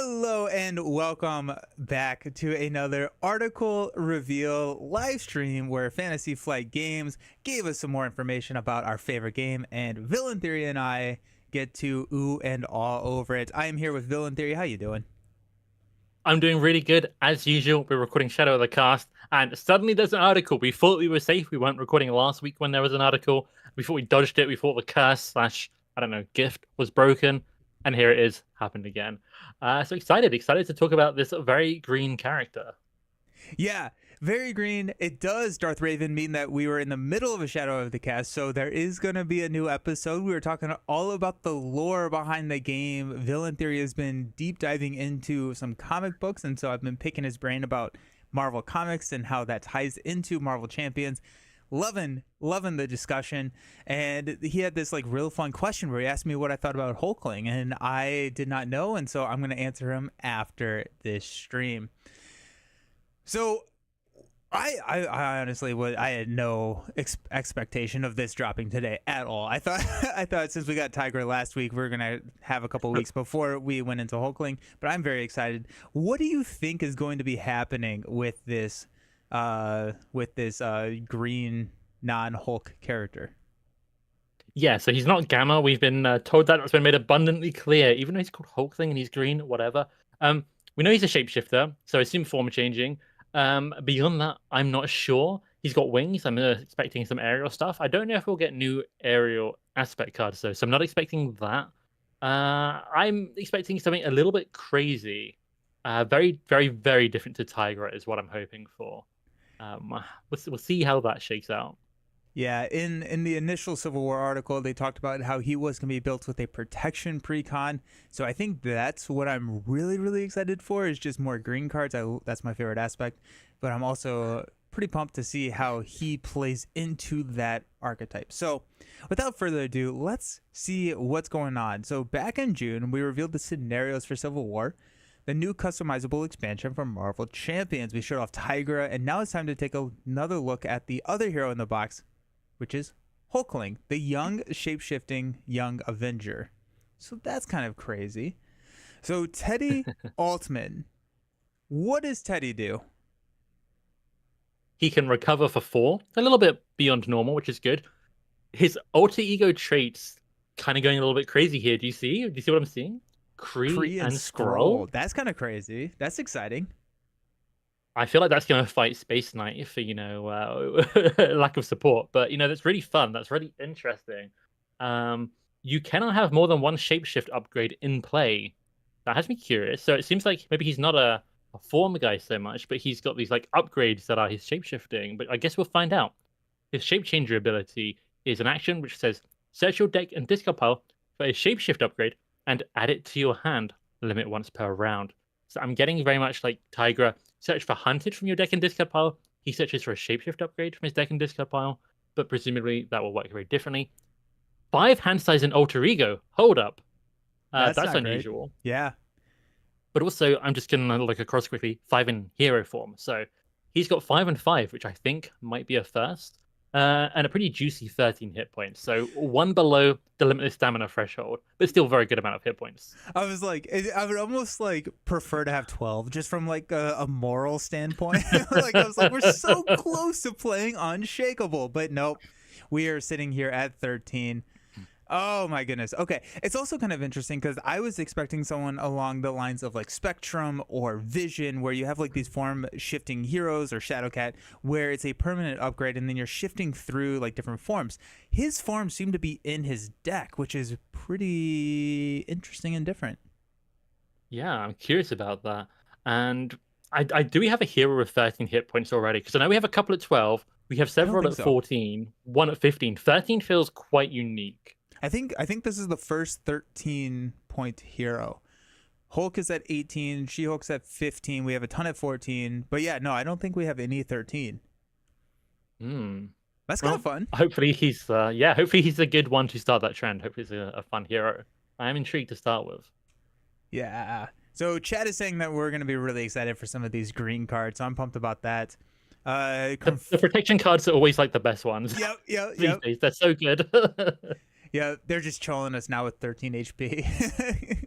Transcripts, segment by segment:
Hello and welcome back to another article reveal live stream where Fantasy Flight Games gave us some more information about our favorite game, and Villain Theory and I get to ooh and all over it. I am here with Villain Theory. How you doing? I'm doing really good. As usual, we're recording Shadow of the Cast, and suddenly there's an article. We thought we were safe. We weren't recording last week when there was an article. We thought we dodged it. We thought the curse slash, I don't know, gift was broken. And here it is, happened again. So excited to talk about this very green character. Yeah, very green. It does, Darth Raven, mean that we were in the middle of a Shadow of the Cast, so there is going to be a new episode. We were talking all about the lore behind the game. Villain Theory has been deep diving into some comic books, and so I've been picking his brain about Marvel Comics and how that ties into Marvel Champions. Loving the discussion, and he had this like real fun question where he asked me what I thought about Hulkling, and I did not know, and so I'm going to answer him after this stream. So I honestly I had no expectation of this dropping today at all. I thought since we got Tiger last week, we were gonna have a couple weeks before we went into Hulkling. But I'm very excited. What do you think is going to be happening with this green non-Hulk character? Yeah, so he's not Gamma. We've been told that. It's been made abundantly clear. Even though he's called Hulkling and he's green, whatever. We know he's a shapeshifter, so I assume form changing. Beyond that, I'm not sure. He's got wings. I'm expecting some aerial stuff. I don't know if we'll get new aerial aspect cards though, so I'm not expecting that. I'm expecting something a little bit crazy. Very, very, very different to Tigra is what I'm hoping for. We'll see how that shakes out. Yeah, in the initial Civil War article, they talked about how he was going to be built with a protection precon. So I think that's what I'm really excited for, is just more green cards. That's my favorite aspect. But I'm also pretty pumped to see how he plays into that archetype. So without further ado, let's see what's going on. So back in June, we revealed the scenarios for Civil War, the new customizable expansion from Marvel Champions. We showed off Tigra, and now it's time to take another look at the other hero in the box, which is Hulkling, the young shape-shifting young Avenger. So that's kind of crazy. So Teddy Altman, what does Teddy do? He can recover for 4, a little bit beyond normal, which is good. His alter ego traits kind of going a little bit crazy here. Do you see? Do you see what I'm seeing? Kree And and Skrull. That's kind of crazy. That's exciting. I feel like that's going to fight Space Knight for, lack of support. But, that's really fun. That's really interesting. You cannot have more than one shapeshift upgrade in play. That has me curious. So it seems like maybe he's not a form guy so much, but he's got these like upgrades that are his shapeshifting. But I guess we'll find out. His shape changer ability is an action which says search your deck and discard pile for a shapeshift upgrade and add it to your hand. Limit once per round. So I'm getting very much like Tigra. Search for Hunted from your deck and discard pile. He searches for a shapeshift upgrade from his deck and discard pile, but presumably that will work very differently. 5 hand size and alter ego. Hold up. That's unusual. Great. Yeah. But also, I'm just going to look across quickly. 5 in hero form. So he's got 5 and 5, which I think might be a first. And a pretty juicy 13 hit points. So 1 below the limited stamina threshold, but still very good amount of hit points. I was like, I would almost like prefer to have 12 just from like a moral standpoint. Like I was like, we're so close to playing Unshakable, but nope, we are sitting here at 13. Oh my goodness. Okay. It's also kind of interesting because I was expecting someone along the lines of like Spectrum or Vision, where you have like these form shifting heroes, or Shadowcat, where it's a permanent upgrade and then you're shifting through like different forms. His forms seem to be in his deck, which is pretty interesting and different. Yeah, I'm curious about that. And do we have a hero with 13 hit points already? Because I know we have a couple at 12. We have several at 14, one at 15. 13 feels quite unique. I think this is the first 13-point hero. Hulk is at 18, She-Hulk's at 15. We have a ton at 14, but yeah, no, I don't think we have any 13. That's kind of fun. Hopefully he's hopefully he's a good one to start that trend. Hopefully he's a fun hero. I am intrigued to start with. Yeah. So Chad is saying that we're going to be really excited for some of these green cards, so I'm pumped about that. The protection cards are always like the best ones. Yep. These days, they're so good. Yeah, they're just trolling us now with 13 HP.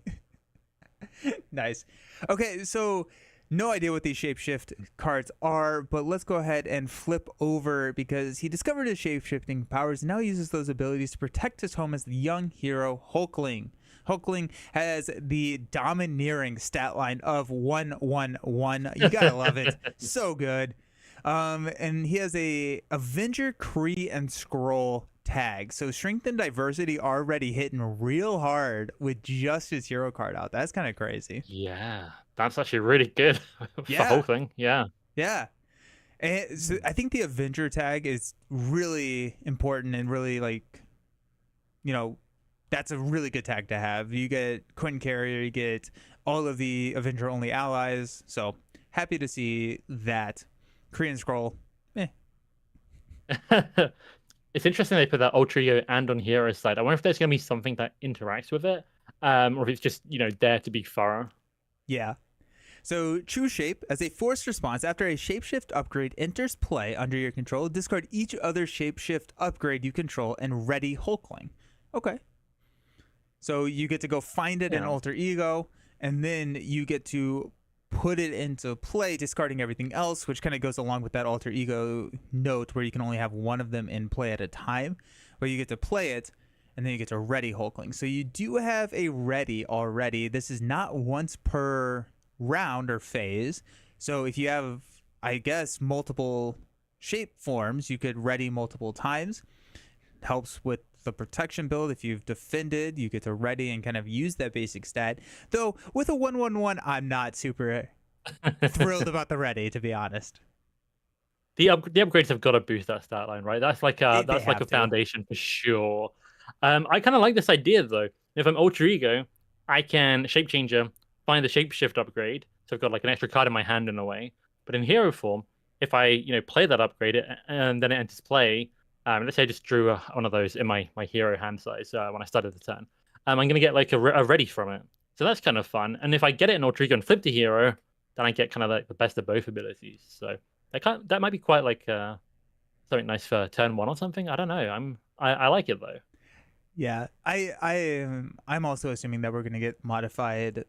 Nice. Okay, so no idea what these shapeshift cards are, but let's go ahead and flip over because he discovered his shapeshifting powers and now he uses those abilities to protect his home as the young hero Hulkling. Hulkling has the domineering stat line of 111. You gotta love it. So good. And he has a Avenger, Kree, and Scroll tag. So strength and diversity already hitting real hard with just his hero card out. That's kind of crazy. Yeah, that's actually really good for Yeah. Hulkling. Yeah. Yeah. And so I think the Avenger tag is really important and really like, you know, that's a really good tag to have. You get Quinn Carrier, you get all of the Avenger only allies. So happy to see that. Korean Scroll. It's interesting they put that Ultra Ego and on Hero side. I wonder if there's going to be something that interacts with it, or if it's just there to be thorough. Yeah. So choose shape as a forced response after a shapeshift upgrade enters play under your control. Discard each other shapeshift upgrade you control and ready Hulkling. Okay. So you get to go find it in Alter Ego, and then you get to put it into play, discarding everything else, which kind of goes along with that Alter Ego note where you can only have one of them in play at a time. But you get to play it, and then you get to ready Hulkling. So you do have a ready already. This is not once per round or phase. So if you have, I guess, multiple shape forms, you could ready multiple times. Helps with the protection build. If you've defended, you get to ready and kind of use that basic stat. Though with a 1/1/1, I'm not super thrilled about the ready, to be honest. The upgrades have got to boost that stat line, right? That's like a foundation for sure. I kind of like this idea though. If I'm Ultra Ego, I can shape changer, find the shapeshift upgrade, so I've got like an extra card in my hand in a way. But in hero form, if I play that upgrade and then it enters play, let's say I just drew one of those in my hero hand size when I started the turn, I'm gonna get like a ready from it. So that's kind of fun. And if I get it in Ultra Ego and flip to hero, then I get kind of like the best of both abilities. So that might be quite like something nice for turn one or something. I don't know. I like it though. Yeah, I'm also assuming that we're gonna get modified,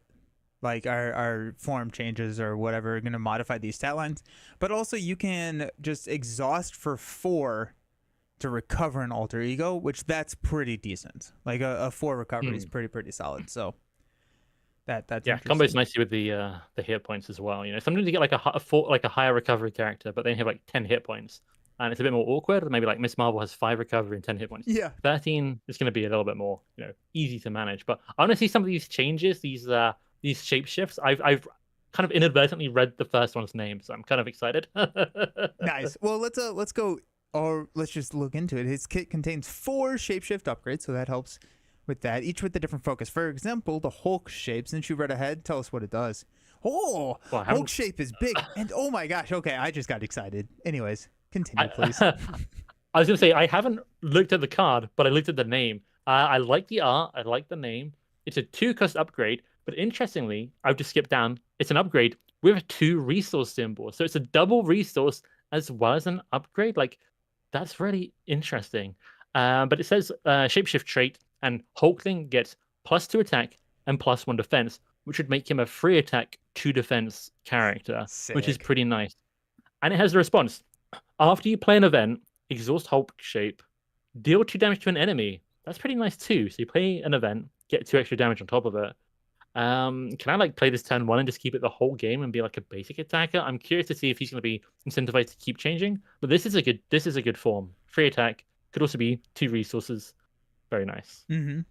like our form changes or whatever are gonna modify these stat lines. But also you can just exhaust for 4 to recover an Alter Ego, which that's pretty decent. Like a 4 recovery is pretty solid. So that's combos nicely with the hit points as well. Sometimes you get like a higher recovery character, but then you have like 10 hit points, and it's a bit more awkward. Maybe like Miss Marvel has 5 recovery and 10 hit points. Yeah, 13 is going to be a little bit more easy to manage. But I want to see some of these changes, these shape shifts. I've kind of inadvertently read the first one's name, so I'm kind of excited. Nice. Well, let's go. Or let's just look into it. His kit contains 4 shapeshift upgrades, so that helps with that, each with a different focus. For example, the Hulk shape, since you read ahead, tell us what it does. Oh, well, Hulk shape is big. And oh my gosh, okay, I just got excited. Anyways, continue, please. I was going to say, I haven't looked at the card, but I looked at the name. I like the art. I like the name. It's a 2-cost upgrade, but interestingly, I've just skipped down. It's an upgrade with 2 resource symbols. So it's a double resource as well as an upgrade. Like, that's really interesting. But it says shapeshift trait, and Hulkling gets +2 attack and +1 defense, which would make him a 3 attack, 2 defense character, which is pretty nice. And it has the response: after you play an event, exhaust Hulk shape, deal 2 damage to an enemy. That's pretty nice too. So you play an event, get 2 extra damage on top of it. Can I like play this turn 1 and just keep it the whole game and be like a basic attacker? I'm curious to see if he's going to be incentivized to keep changing. But this is a good form. 3 attack, could also be 2 resources. Very nice. Mm-hmm.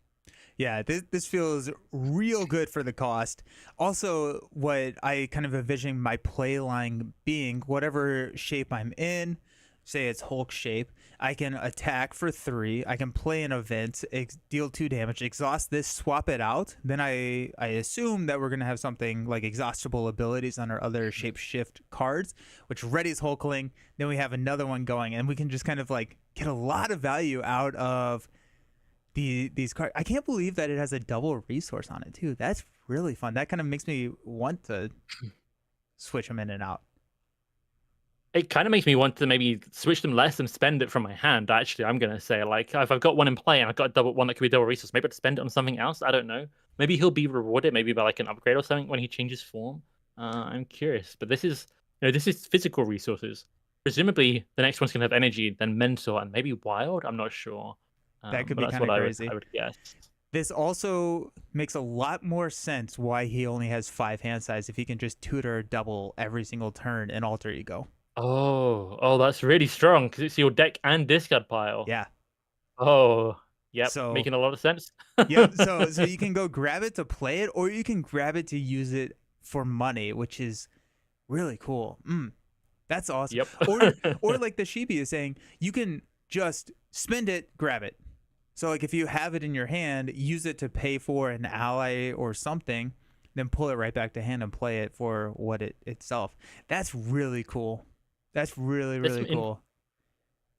Yeah, this feels real good for the cost. Also, what I kind of envision my play line being, whatever shape I'm in, say it's Hulk shape, I can attack for 3, I can play an event, deal 2 damage, exhaust this, swap it out. Then I assume that we're going to have something like exhaustible abilities on our other shape shift cards, which readies Hulkling. Then we have another one going, and we can just kind of like get a lot of value out of these cards. I can't believe that it has a double resource on it too. That's really fun. That kind of makes me want to switch them in and out. It kind of makes me want to maybe switch them less and spend it from my hand. Actually, I'm gonna say, like, if I've got one in play and I've got a double one that could be double resource, maybe I'd spend it on something else. I don't know. Maybe he'll be rewarded, maybe by like an upgrade or something when he changes form. I'm curious, but this is this is physical resources. Presumably, the next one's gonna have energy, then mental, and maybe wild. I'm not sure, That could but be that's kind what of I crazy. would guess. This also makes a lot more sense why he only has 5 hand size if he can just tutor double every single turn in alter ego. Oh, that's really strong because it's your deck and discard pile. Yeah. Oh, yep, So making a lot of sense. yep. So you can go grab it to play it, or you can grab it to use it for money, which is really cool. That's awesome. Yep. Or like the Sheepy is saying, you can just spend it, grab it. So like if you have it in your hand, use it to pay for an ally or something, then pull it right back to hand and play it for what it itself. That's really cool. That's really There's really cool.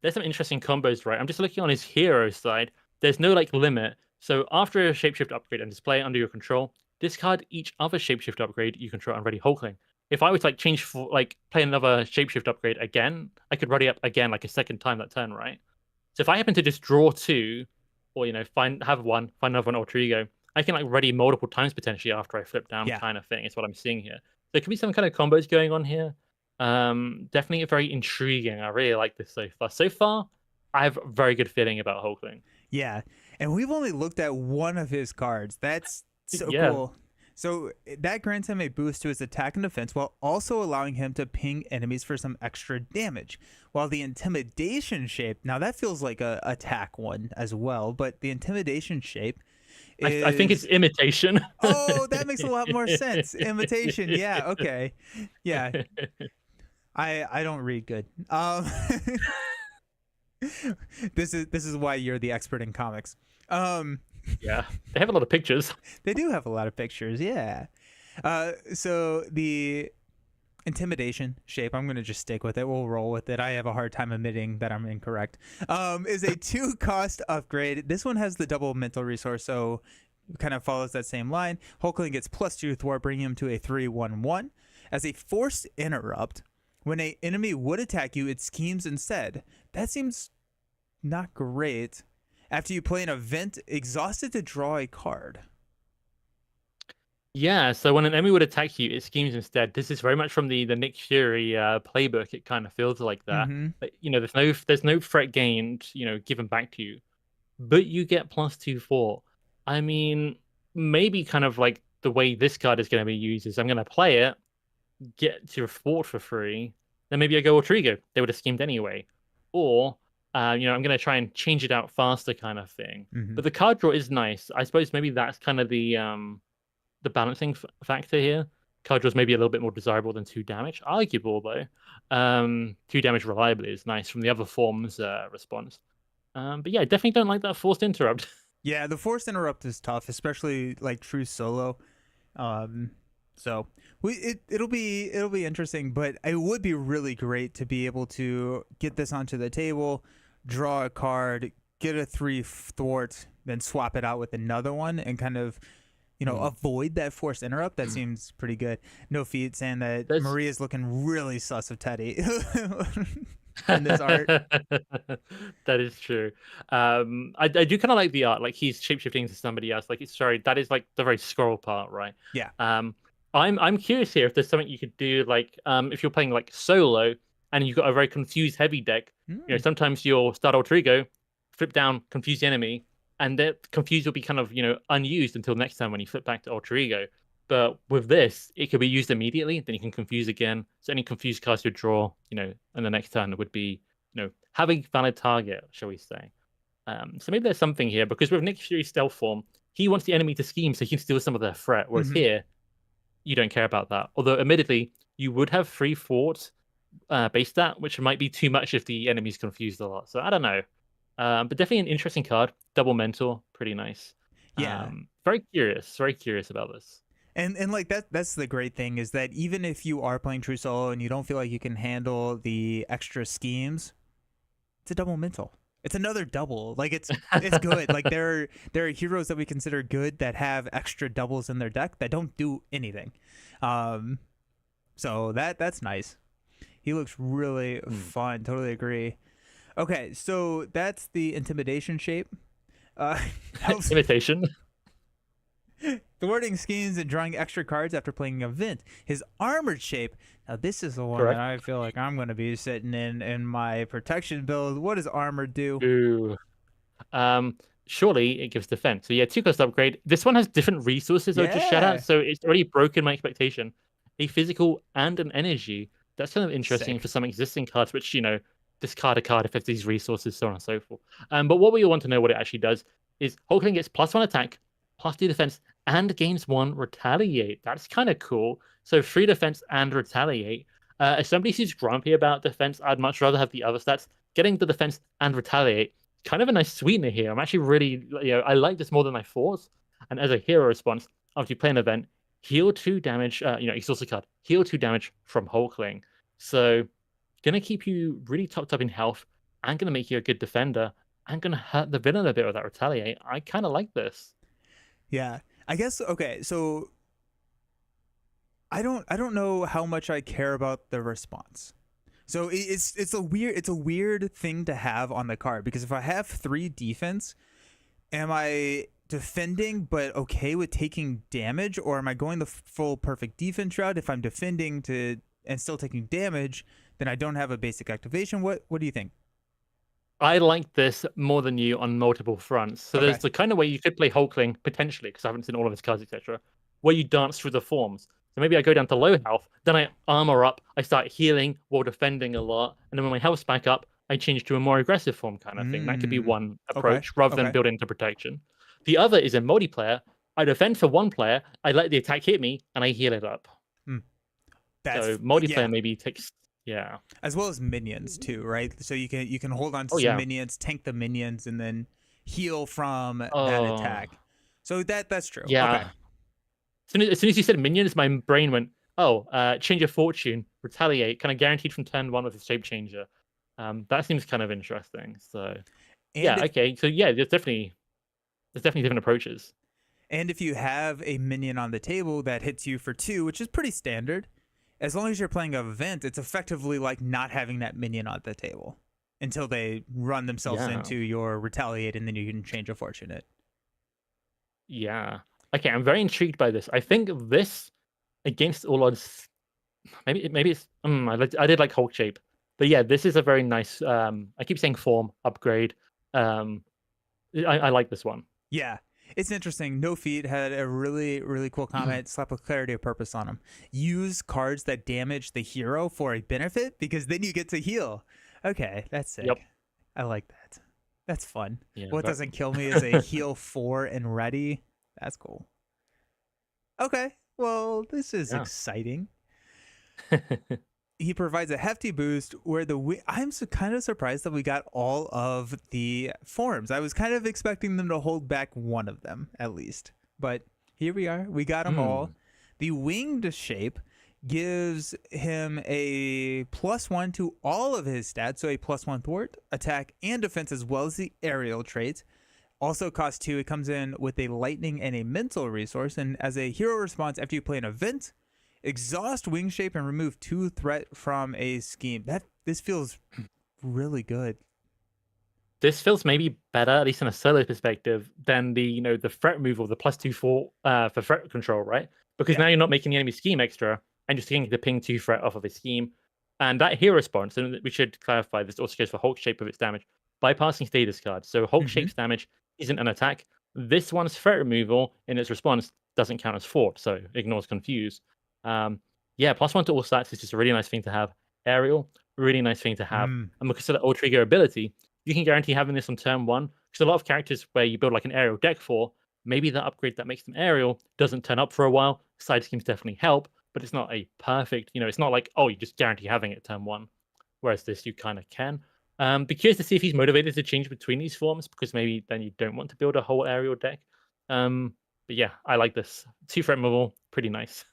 there's some interesting combos, right? I'm just looking on his hero side. There's no like limit. So after a shapeshift upgrade and display it under your control, discard each other shapeshift upgrade you control and ready Hulkling. If I was like change for like play another shapeshift upgrade again, I could ready up again like a second time that turn, right? So if I happen to just draw two, or find another one alter ego, I can like ready multiple times potentially after I flip down, Yeah. kind of thing. Is what I'm seeing here. There could be some kind of combos going on here. Definitely very intriguing. I really like this so far. So far, I have a very good feeling about Hulkling. Yeah. And we've only looked at one of his cards. That's so Yeah, cool. So that grants him a boost to his attack and defense while also allowing him to ping enemies for some extra damage. While the Intimidation Shape, now that feels like a attack one as well, but the Intimidation Shape I think it's is imitation. oh, that makes a lot more sense. Imitation, yeah, okay. Yeah. I don't read good. This is why you're the expert in comics. Yeah, they have a lot of pictures. They do have a lot of pictures, yeah. So the Intimidation Shape, I'm gonna just stick with it. We'll roll with it. I have a hard time admitting that I'm incorrect. Is a 2-cost upgrade. This one has the double mental resource, so kind of follows that same line. Hulkling gets +2 thwart, bringing him to a 3/1/1. As a forced interrupt, when a enemy would attack you, it schemes instead. That seems not great. After you play an event, exhausted to draw a card. Yeah, so when an enemy would attack you, it schemes instead. This is very much from the Nick Fury playbook. It kind of feels like that. Mm-hmm. But, there's no threat gained, given back to you, but you get +2/4. I mean, maybe kind of like the way this card is going to be used is I'm going to play it, get to a fort for free, then maybe I go Ultrigo. They would have schemed anyway, or I'm going to try and change it out faster, kind of thing. Mm-hmm. But the card draw is nice. I suppose maybe that's kind of the balancing factor here. Card draw is maybe a little bit more desirable than 2 damage. Arguable though. 2 damage reliably is nice from the other forms response. But yeah, I definitely don't like that forced interrupt. Yeah, the forced interrupt is tough, especially like true solo. So it'll be interesting, but it would be really great to be able to get this onto the table, draw a card, get a 3 thwart, then swap it out with another one, and kind of avoid that forced interrupt. That seems pretty good. No Feet saying that There's- Maria's looking really sus of Teddy in this art. That is true. I do kind of like the art. Like he's shapeshifting to somebody else. Like that is like the very scroll part, right? Yeah. I'm curious here if there's something you could do, like if you're playing like solo and you've got a very confused heavy deck. Sometimes you'll start alter ego, flip down, confuse the enemy, and that confuse will be kind of unused until next time when you flip back to alter ego. But with this, it could be used immediately. Then you can confuse again. So any confused cards you draw, in the next turn would be, have a valid target, shall we say? So maybe there's something here because with Nick Fury's stealth form, he wants the enemy to scheme so he can steal some of their threat. Whereas here, you don't care about that. Although, admittedly, you would have 3 thwart base stat, which might be too much if the enemy's confused a lot. So I don't know. But definitely an interesting card. Double mentor, pretty nice. Yeah. Very curious about this. And like that's the great thing is that even if you are playing true solo and you don't feel like you can handle the extra schemes, it's a double mental. It's another double. Like it's good. Like there are heroes that we consider good that have extra doubles in their deck that don't do anything. So that's nice. He looks really fun. Totally agree. Okay, so that's the Intimidation Shape. Imitation. thwarting schemes and drawing extra cards after playing an event. His armored shape. Now this is the one that Correct. I feel like I'm going to be sitting in my protection build. What does armor do? Ooh. Um, Surely it gives defense. So yeah, 2 cost upgrade. This one has different resources I would just shout out, Yeah, so it's already broken my expectation. A physical and an energy. That's kind of interesting for sick. some existing cards, which, discard a card if it's these resources, so on and so forth. But what we want to know what it actually does is Hulkling gets +1 attack, +2 defense, and gains 1 retaliate. That's kind of cool. So 3 defense and retaliate. As somebody who's grumpy about defense, I'd much rather have the other stats. Getting the defense and retaliate, kind of a nice sweetener here. I'm actually really, I like this more than I thought. And as a hero response, after you play an event, heal 2 damage, exhaust a card, heal 2 damage from Hulkling. So, gonna keep you really topped up in health, and gonna make you a good defender, and gonna hurt the villain a bit with that retaliate. I kind of like this. Yeah, I guess. Okay, so I don't know how much I care about the response. So it's a weird thing to have on the card, because if I have 3 defense, am I defending but okay with taking damage, or am I going the full perfect defense route? If I'm defending to and still taking damage, then I don't have a basic activation. What do you think? I like this more than you on multiple fronts. So there's Okay. the kind of way you could play Hulkling potentially, because I haven't seen all of his cards, etc., where you dance through the forms. So maybe I go down to low health, then I armor up, I start healing while defending a lot, and then when my health's back up, I change to a more aggressive form kind of thing. That could be Mm, one okay. approach rather than Okay. build into protection. The other is in multiplayer. I defend for one player, I let the attack hit me, and I heal it up. Mm, So yeah. multiplayer maybe takes, yeah. As well as minions too, right? So you can hold on to Oh some yeah. minions, tank the minions, and then heal from that Oh attack. So that's true. Okay. yeah. As soon as you said minions, my brain went, oh, change of fortune, retaliate, kind of guaranteed from turn 1 with a shape changer. That seems kind of interesting. So And yeah, if okay. So yeah, there's definitely different approaches. and if you have a minion on the table that hits you for 2, which is pretty standard, as long as you're playing an event, it's effectively like not having that minion on the table until they run themselves Yeah. into your retaliate, and then you can change a fortunate. Yeah. Okay, I'm very intrigued by this. I think this against all odds, maybe it's I did like Hulk shape. But yeah, this is a very nice I keep saying form upgrade. Um I like this one. Yeah, it's interesting. No Feet had a really, really cool comment. Slap a clarity of purpose on them. Use cards that damage the hero for a benefit, because then you get to heal. Okay, that's Yep. sick. I like that. That's fun. Yeah, What but doesn't kill me is a heal 4 and ready. That's cool. Okay, well, this is yeah. exciting. He provides a hefty boost where I'm kind of surprised that we got all of the forms. I was kind of expecting them to hold back one of them at least, but here we are. We got them all. Hmm. The winged shape gives him a +1 to all of his stats, so a +1 thwart, attack, and defense, as well as the aerial traits. Also costs 2. It comes in with a lightning and a mental resource, and as a hero response after you play an event, exhaust wing shape and remove 2 threat from a scheme. This feels really good. This feels maybe better, at least in a solo perspective, than the threat removal, the +2 for threat control, right? Because Yeah. now you're not making the enemy scheme extra, and just taking the ping 2 threat off of a scheme. And that hero response, and we should clarify this also goes for Hulk shape with its damage, bypassing status cards. So Hulk Mm-hmm. shape's damage isn't an attack. This one's threat removal in its response doesn't count as fort, so ignores confuse. Yeah, +1 to all stats is just a really nice thing to have. Aerial, really nice thing to have. Mm. And because of the all trigger ability, you can guarantee having this on turn 1. Because a lot of characters where you build like an aerial deck for, maybe the upgrade that makes them aerial doesn't turn up for a while. Side schemes definitely help, but it's not a perfect, it's not like, oh, you just guarantee having it turn 1. Whereas this, you kind of can. Be curious to see if he's motivated to change between these forms, because maybe then you don't want to build a whole aerial deck. But yeah, I like this. 2 threat removal, pretty nice.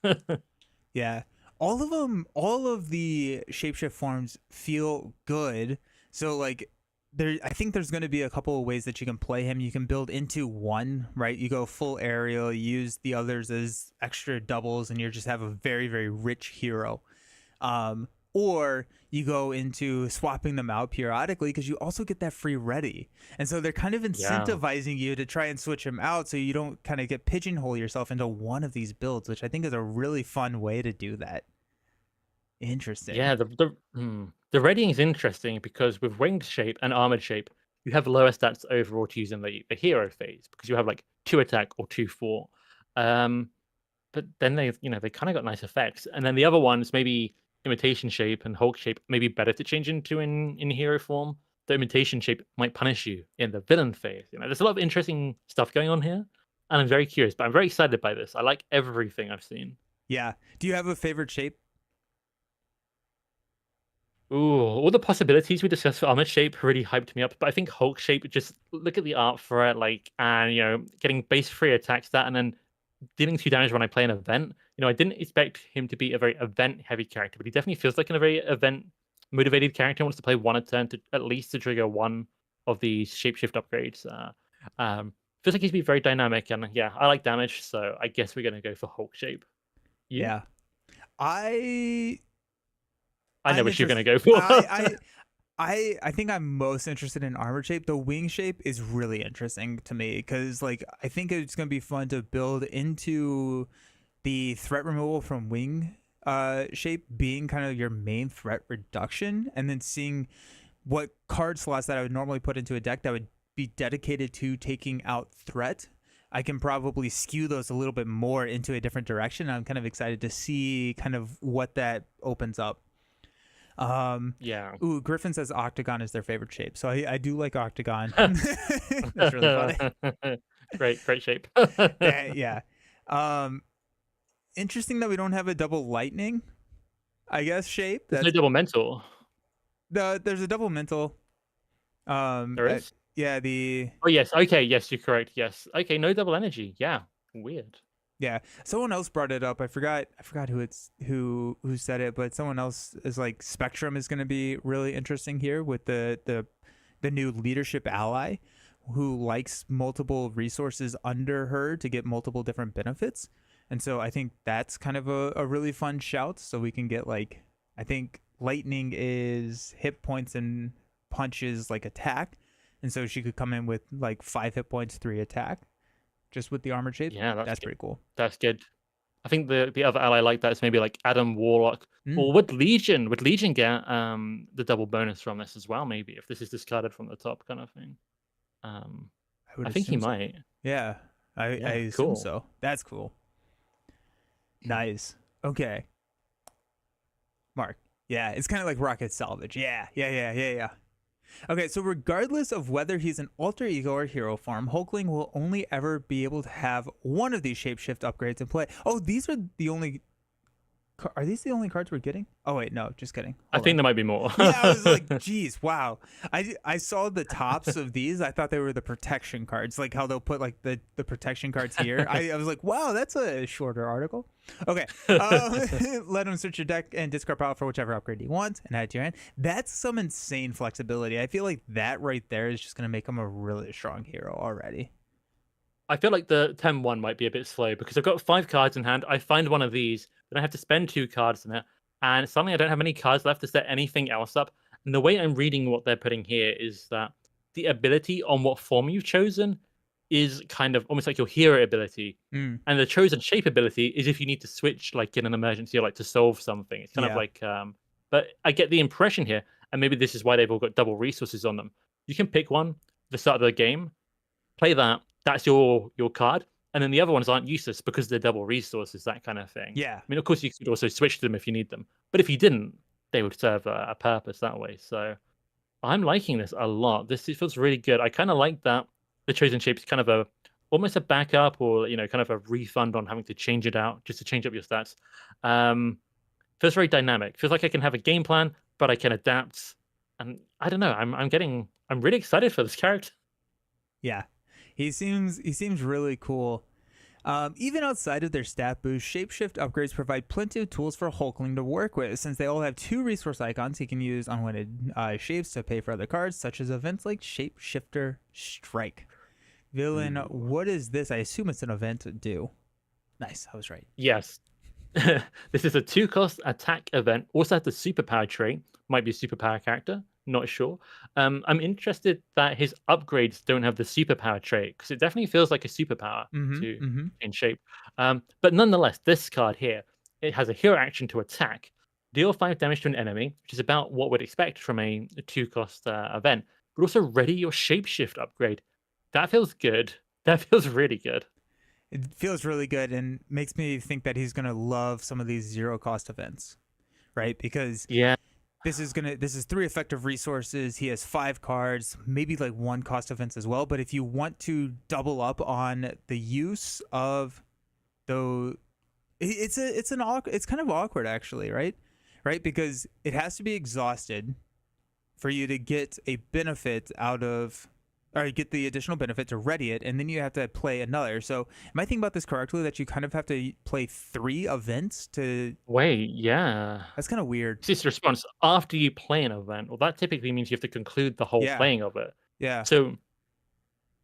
Yeah. All of them, all of the shapeshift forms feel good. So like I think there's going to be a couple of ways that you can play him. You can build into one, right? You go full aerial, use the others as extra doubles, and you just have a very, very rich hero. or you go into swapping them out periodically because you also get that free ready. And so they're kind of Yeah. incentivizing you to try and switch them out so you don't kind of get pigeonhole yourself into one of these builds, which I think is a really fun way to do that. Interesting. Yeah, the readying is interesting because with winged shape and armored shape, you have lower stats overall to use in the hero phase because you have like 2 attack or 2 4. Um, but then they kind of got nice effects, and then the other ones maybe imitation shape and Hulk shape maybe better to change into in hero form. The imitation shape might punish you in the villain phase. There's a lot of interesting stuff going on here, and I'm very curious. But I'm very excited by this. I like everything I've seen. Yeah. Do you have a favorite shape? Ooh, all the possibilities we discussed for armored shape really hyped me up. But I think Hulk shape, just look at the art for it, like, and getting base free attack stat and then dealing 2 damage when I play an event. I didn't expect him to be a very event heavy character, but he definitely feels like a very event motivated character. Wants to play one a turn to at least to trigger one of these shapeshift upgrades. Feels like he's be very dynamic, and yeah, I like damage, so I guess we're gonna go for Hulk shape. You? Yeah. I I know I'm what you're gonna interested. go for. I think I'm most interested in armor shape. The wing shape is really interesting to me because like I think it's gonna be fun to build into the threat removal from wing shape being kind of your main threat reduction, and then seeing what card slots that I would normally put into a deck that would be dedicated to taking out threat. I can probably skew those a little bit more into a different direction. I'm kind of excited to see kind of what that opens up. Yeah. Ooh, Griffin says octagon is their favorite shape, so I do like octagon. That's really funny. Great shape. Yeah. Um, Interesting that we don't have a double lightning. I guess shape. There's no That's double mental. there's a double mental. There is? Yeah, the Oh, yes. Okay. Yes, you're correct. Yes. Okay. No double energy. Yeah. Weird. yeah. Someone else brought it up. I forgot who said it, but someone else is like Spectrum is going to be really interesting here with the new leadership ally who likes multiple resources under her to get multiple different benefits. And so I think that's kind of a really fun shout. So we can get like, I think lightning is hit points and punches like attack. And so she could come in with like 5 hit points, 3 attack, just with the armor shape. Yeah, That's good. pretty cool. That's good. I think the other ally like that is maybe like Adam Warlock. Mm, Or would Legion get the double bonus from this as well, maybe, if this is discarded from the top kind of thing? Um I would I think he assume so. might. Yeah, I Yeah, assume cool. so. That's cool. Nice. Okay, Mark. Yeah, it's kind of like rocket salvage. Yeah. Okay, so regardless of whether he's an alter ego or hero form, Hulkling will only ever be able to have one of these shapeshift upgrades in play. Oh, these are the only. Are these the only cards we're getting? Oh wait, no, just kidding. I Hold think on. there might be more. Yeah, I was like, geez, wow. I saw the tops of these. I thought they were the protection cards, like how they'll put like the protection cards here. I was like, wow, that's a shorter article. Okay, let him search your deck and discard power for whichever upgrade he wants and add it to your hand. That's some insane flexibility. I feel like that right there is just gonna make him a really strong hero already. I feel like the 10-1 might be a bit slow because I've got 5 cards in hand. I find one of these, then I have to spend 2 cards in it, and suddenly I don't have any cards left to set anything else up. And the way I'm reading what they're putting here is that the ability on what form you've chosen is kind of almost like your hero ability. Mm, And the chosen shape ability is if you need to switch like in an emergency or like to solve something. It's kind of yeah, like but I get the impression here, and maybe this is why they've all got double resources on them. You can pick one at the start of the game, play that. That's your card, and then the other ones aren't useless because they're double resources, that kind of thing. yeah, I mean, of course, you could also switch them if you need them, but if you didn't, they would serve a purpose that way. So I'm liking this a lot. This feels really good. I kind of like that the chosen shape is kind of almost a backup or kind of a refund on having to change it out just to change up your stats. Feels very dynamic. Feels like I can have a game plan, but I can adapt. And I don't know. I'm really excited for this character. yeah. He seems really cool. Even outside of their stat boost, shapeshift upgrades provide plenty of tools for Hulkling to work with, since they all have 2 resource icons he can use unlimited shapes to pay for other cards, such as events like Shapeshifter Strike. Villain, Ooh. what is this? I assume it's an event to do. Nice, I was right. Yes. this is a 2-cost attack event. Also has the superpower trait. Might be a superpower character. Not sure. I'm interested that his upgrades don't have the superpower trait because it definitely feels like a superpower Mm-hmm. to Mm-hmm. in shape. But nonetheless, this card here, it has a hero action to attack, deal 5 damage to an enemy, which is about what we'd expect from a 2-cost event. But also ready your shapeshift upgrade. That feels good. That feels really good. It feels really good and makes me think that he's gonna love some of these 0 cost events, right? Because Yeah. this is 3 effective resources. He has 5 cards, maybe like 1 cost events as well. But if you want to double up on the use of the, it's kind of awkward actually, right? Right, because it has to be exhausted for you to get a benefit out of, or get the additional benefit to ready it, and then you have to play another. So am I thinking about this correctly, that you kind of have to play 3 events to? Wait, yeah. That's kind of weird. It's response after you play an event. Well, that typically means you have to conclude the whole Yeah, playing of it. yeah, So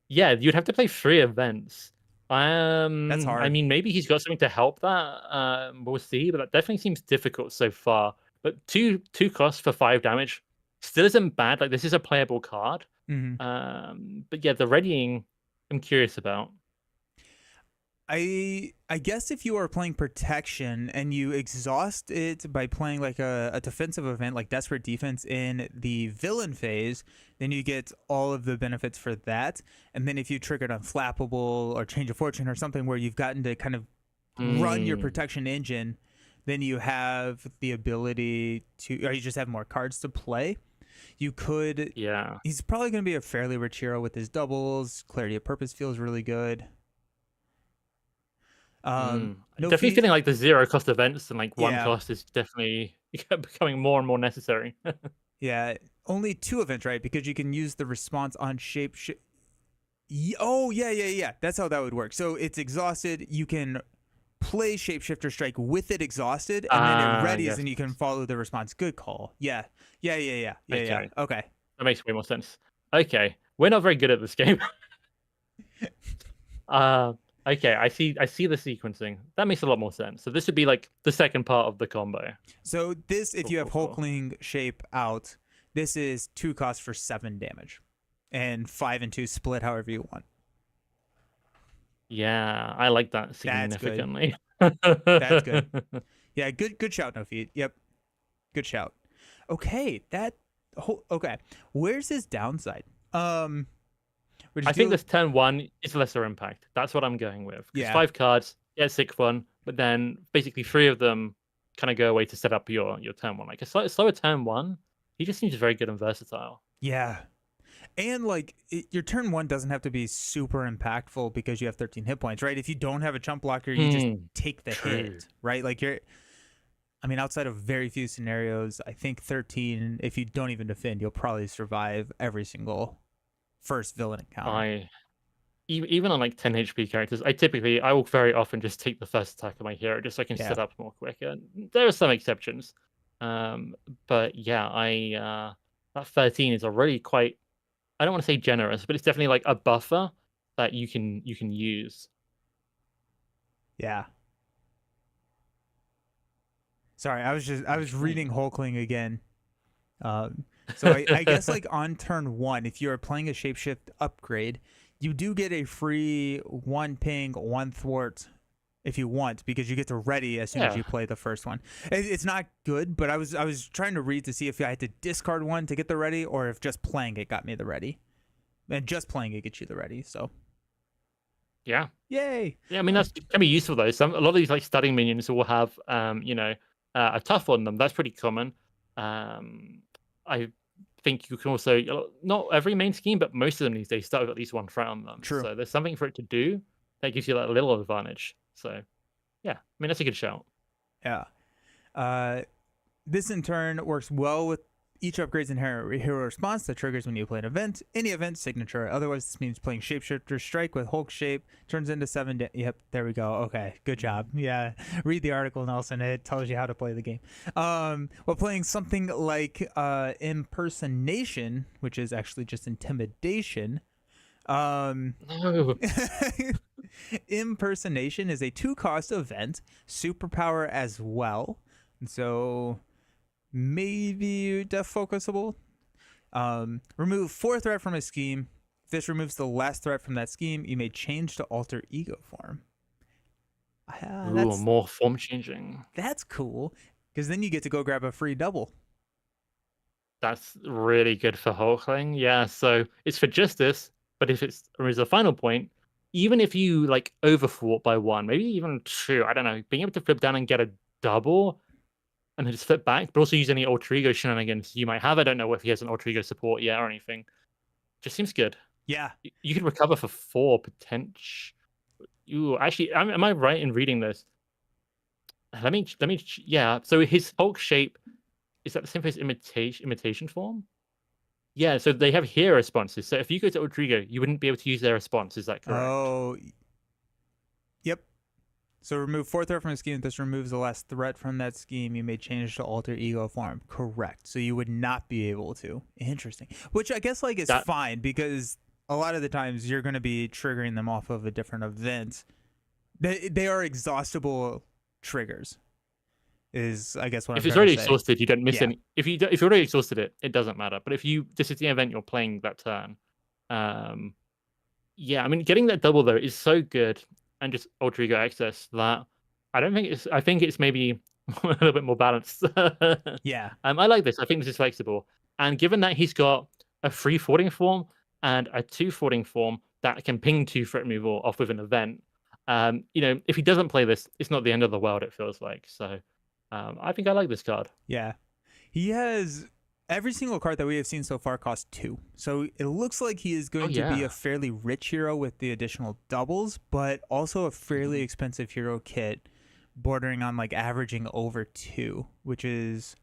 yeah, you'd have to play 3 events. that's I hard. mean, maybe he's got something to help that. We'll see, but that definitely seems difficult so far. But two costs for 5 damage still isn't bad. Like this is a playable card. Hmm. But yeah, the readying, I'm curious about. I guess if you are playing protection and you exhaust it by playing like a defensive event like Desperate Defense in the villain phase, then you get all of the benefits for that. And then if you triggered Unflappable or Change of Fortune or something where you've gotten to kind of run your Mm, protection engine, then you have the ability to, or you just have more cards to play. You could. yeah. He's probably going to be a fairly rich hero with his doubles. Clarity of Purpose feels really good. No Definitely fee. feeling like the 0-cost events and like 1 Yeah, cost is definitely becoming more and more necessary. yeah. Only 2 events, right? Because you can use the response on shape. Oh, yeah, yeah, yeah. That's how that would work. So it's exhausted. You can play Shapeshifter Strike with it exhausted, and then it Ah, readies, yes. and you can follow the response. Good call. Yeah, yeah, yeah, yeah, yeah, yeah. Okay. Okay. That makes way more sense. Okay. We're not very good at this game. Uh, okay, I see the sequencing. That makes a lot more sense. So this would be like the second part of the combo. So this, if Cool, you have cool, cool. Hulkling shape out, this is 2 costs for 7 damage, and 5 and 2 split however you want. Yeah, I like that That's good. significantly. That's good. Yeah, good shout, no feet. Yep, good shout. Okay, okay. Where's his downside? Would you I think do? this turn 1 is lesser impact. That's what I'm going with. Because Yeah, 5 cards, yeah, sick fun, but then basically 3 of them kind of go away to set up your turn 1. Like a slower turn 1, he just seems very good and versatile. yeah. And like your turn 1 doesn't have to be super impactful because you have 13 hit points, right? If you don't have a chump blocker, you just Hmm, take the true. hit, right? Like I mean, outside of very few scenarios, I think 13, if you don't even defend, you'll probably survive every single first villain encounter. I even on like 10 HP characters, I will very often just take the first attack of my hero just so I can Yeah. set up more quicker. There are some exceptions, but yeah, I that 13 is already quite. I don't want to say generous, but it's definitely like a buffer that you can use. Yeah. Sorry, I was reading Okay. Hulkling again. So I guess like on turn 1, if you're playing a shapeshift upgrade, you do get a free 1 ping, 1 thwart if you want, because you get to ready as soon as Yeah, you play the first one. It's not good, but I was trying to read to see if I had to discard 1 to get the ready, or if just playing it got me the ready, and just playing it gets you the ready. So yeah, yay! yeah. I mean that's can be useful though. A lot of these like studying minions will have a tough on them. That's pretty common. I think you can also not every main scheme, but most of them these days start with at least 1 threat on them. True. So there's something for it to do that gives you that little advantage. So yeah, I mean that's a good shout. Yeah. Uh, this in turn works well with each upgrade's inherent hero response that triggers when you play an event. Any event signature. Otherwise, this means playing Shapeshifter Strike with Hulk Shape turns into 7. Yep, there we go. Okay, good job. Yeah, read the article, Nelson. It tells you how to play the game. While playing something like Impersonation, which is actually just Intimidation. Um, No. Impersonation is a 2-cost event, superpower as well. And so maybe death focusable. Remove 4 threat from a scheme. If this removes the last threat from that scheme, you may change to alter ego form. Ooh, more form changing. That's cool, because then you get to go grab a free double. That's really good for Hulkling. Yeah, so it's for justice, but if it's as a final point, even if you like overfought by 1, maybe even 2, I don't know, being able to flip down and get a double and then just flip back, but also use any alter ego shenanigans you might have. I don't know if he has an alter ego support yet or anything. Just seems good. Yeah. You could recover for 4 potential. Ooh, actually, am I right in reading this? Let me. Yeah. So his Hulk shape is that the same as imitation form? Yeah. So they have hero responses. So if you go to alter ego, you wouldn't be able to use their response. Is that correct? Oh. Yep. So remove 4 threat from a scheme. This removes the last threat from that scheme. You may change to alter ego form. Correct. So you would not be able to. Interesting. Which I guess like is fine, because a lot of the times you're going to be triggering them off of a different event. They are exhaustible triggers. Is I guess what if I'm it's trying already to say. exhausted, you don't miss any. If you already exhausted it, it doesn't matter. But if this is the event you're playing that turn, yeah, I mean, getting that double though is so good, and just alter ego access that I don't think it's. I think it's maybe a little bit more balanced. Yeah. I like this. I think this is flexible, and given that he's got a 3 forwarding form and a 2 forwarding form that can ping 2 threat removal off with an event, you know, if he doesn't play this, it's not the end of the world. It feels like so. I think I like this card. Yeah. He has every single card that we have seen so far costs 2. So it looks like he is going to be a fairly rich hero with the additional doubles, but also a fairly expensive hero kit bordering on like averaging over 2, which is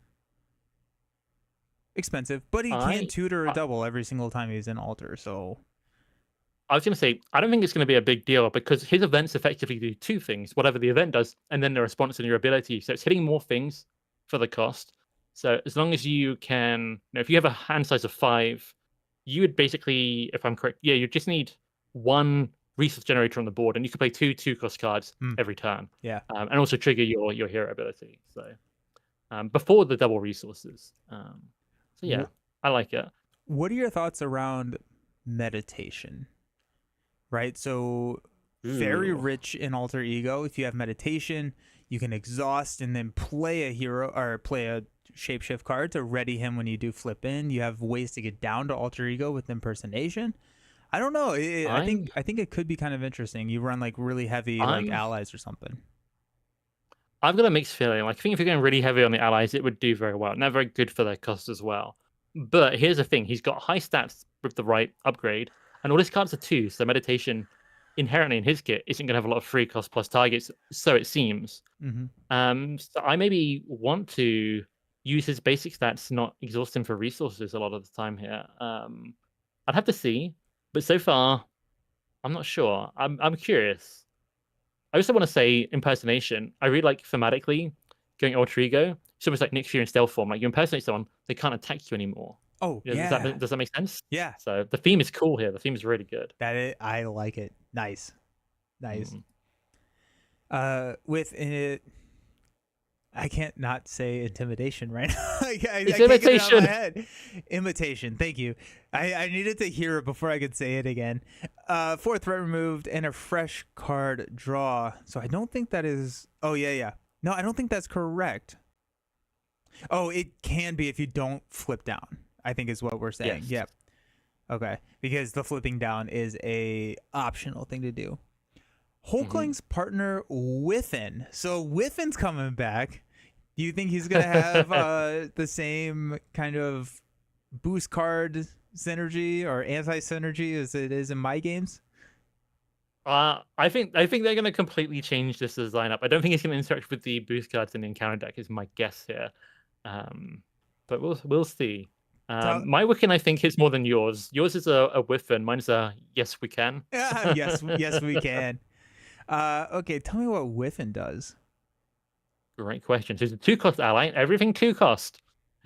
expensive. But he can tutor a double every single time he's in altar, so I was going to say, I don't think it's going to be a big deal because his events effectively do 2 things, whatever the event does, and then the response and your ability. So it's hitting more things for the cost. So as long as you can, you know, if you have a hand size of 5, you would basically, if I'm correct, yeah, you just need 1 resource generator on the board, and you can play 2 2-cost cards every turn. Yeah, and also trigger your hero ability. So before the double resources. So yeah, I like it. What are your thoughts around meditation? Right, so very rich in alter ego. If you have meditation, you can exhaust and then play a hero or play a shapeshift card to ready him when you do flip in. You have ways to get down to alter ego with impersonation. I don't know. I think it could be kind of interesting. You run like really heavy like allies or something. I've got a mixed feeling. Like I think if you're going really heavy on the allies, it would do very well. Not very good for their cost as well. But here's the thing: he's got high stats with the right upgrade. And all his cards are 2, so meditation inherently in his kit isn't going to have a lot of 3 cost plus targets, so it seems. So I maybe want to use his basic stats, not exhaust him for resources a lot of the time here. I'd have to see, but so far, I'm not sure. I'm curious. I also want to say impersonation. I really like thematically going alter ego. It's almost like Nick Fury in stealth form. Like you impersonate someone, they can't attack you anymore. Oh, yeah. Does that make sense? Yeah. So the theme is cool here. The theme is really good. I like it. Nice. With it, I can't not say intimidation right now. It's I imitation. Can't get it out of my head. Imitation. Thank you. I needed to hear it before I could say it again. 4 threat removed and a fresh card draw. So I don't think that is. Oh yeah. No, I don't think that's correct. Oh, it can be if you don't flip down, I think is what we're saying. Yes. Yep. Okay. Because the flipping down is a optional thing to do. Hulkling's partner Wiccan. So Wiccan's coming back. Do you think he's going to have the same kind of boost card synergy or anti-synergy as it is in my games? I think they're going to completely change this lineup. I don't think it's going to interact with the boost cards in the encounter deck. Is my guess here, but we'll see. My Wiccan, I think, hits more than yours. Yours is a Whiffin. Mine's a yes we can. yes we can. Okay, tell me what Whiffin does. Great question. So he's a 2-cost ally. Everything 2 cost.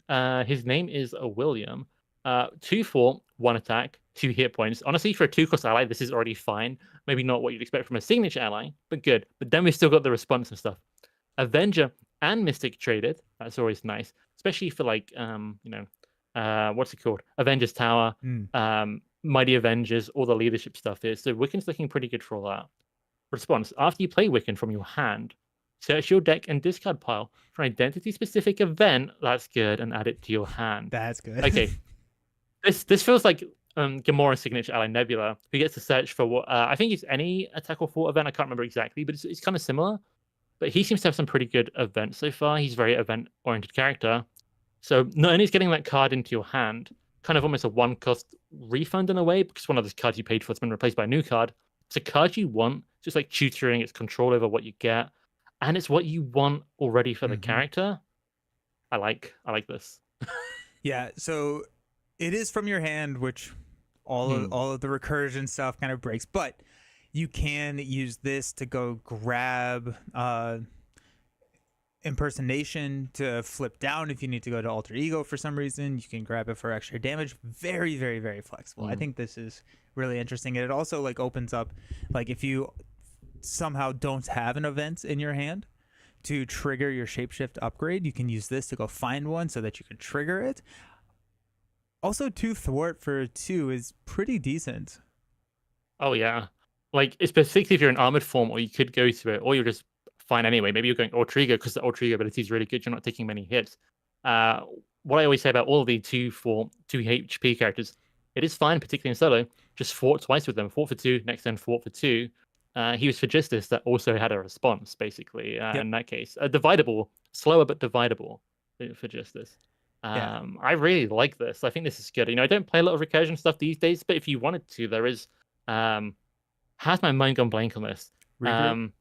His name is William. 2/4, 1 attack. 2 hit points. Honestly, for a 2-cost ally, this is already fine. Maybe not what you'd expect from a signature ally, but good. But then we've still got the response and stuff. Avenger and Mystic traded. That's always nice, especially for like what's it called? Avengers Tower, Mighty Avengers, all the leadership stuff is. So Wiccan's looking pretty good for all that. Response: after you play Wiccan from your hand, search your deck and discard pile for an identity-specific event. That's good, and add it to your hand. That's good. Okay, this feels like Gamora's signature ally Nebula, who gets to search for what I think is any attack or thought event. I can't remember exactly, but it's kind of similar. But he seems to have some pretty good events so far. He's a very event-oriented character. So not only is getting that card into your hand kind of almost a one-cost refund in a way, because one of those cards you paid for has been replaced by a new card. It's a card you want, just like tutoring, it's control over what you get, and it's what you want already for the character. I like this. Yeah, so it is from your hand, which all of the recursion stuff kind of breaks, but you can use this to go grab impersonation to flip down if you need to go to alter ego for some reason. You can grab it for extra damage. Very, very, very flexible. I think this is really interesting. And it also like opens up, like if you somehow don't have an event in your hand to trigger your shapeshift upgrade, you can use this to go find one so that you can trigger it. Also, 2 thwart for 2 is pretty decent. Oh yeah, like especially if you're in armored form, or you could go to it, or you're just fine anyway. Maybe you're going alter ego because the alter ego ability is really good. You're not taking many hits. What I always say about all of the 2 HP characters, it is fine, particularly in solo. Just thwart twice with them. Thwart for 2, next turn thwart for 2. He was for Justice that also had a response, basically, in that case. Dividable, slower but dividable for Justice. I really like this. I think this is good. I don't play a lot of recursion stuff these days, but if you wanted to, there is... how's my mind gone blank on this? Regroup?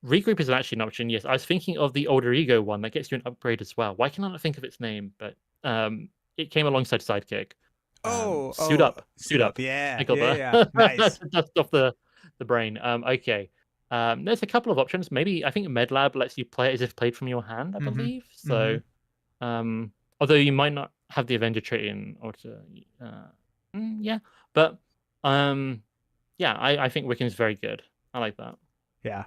Regroup is actually an option, yes. I was thinking of the older ego one that gets you an upgrade as well. Why can I not think of its name? But it came alongside Sidekick. Suit up. Yeah, I got yeah. Nice. That's off the brain. Okay. There's a couple of options. Maybe I think MedLab lets you play it as if played from your hand, I believe. So, although you might not have the Avenger trait in order, yeah. But yeah, I think Wiccan's very good. I like that. Yeah.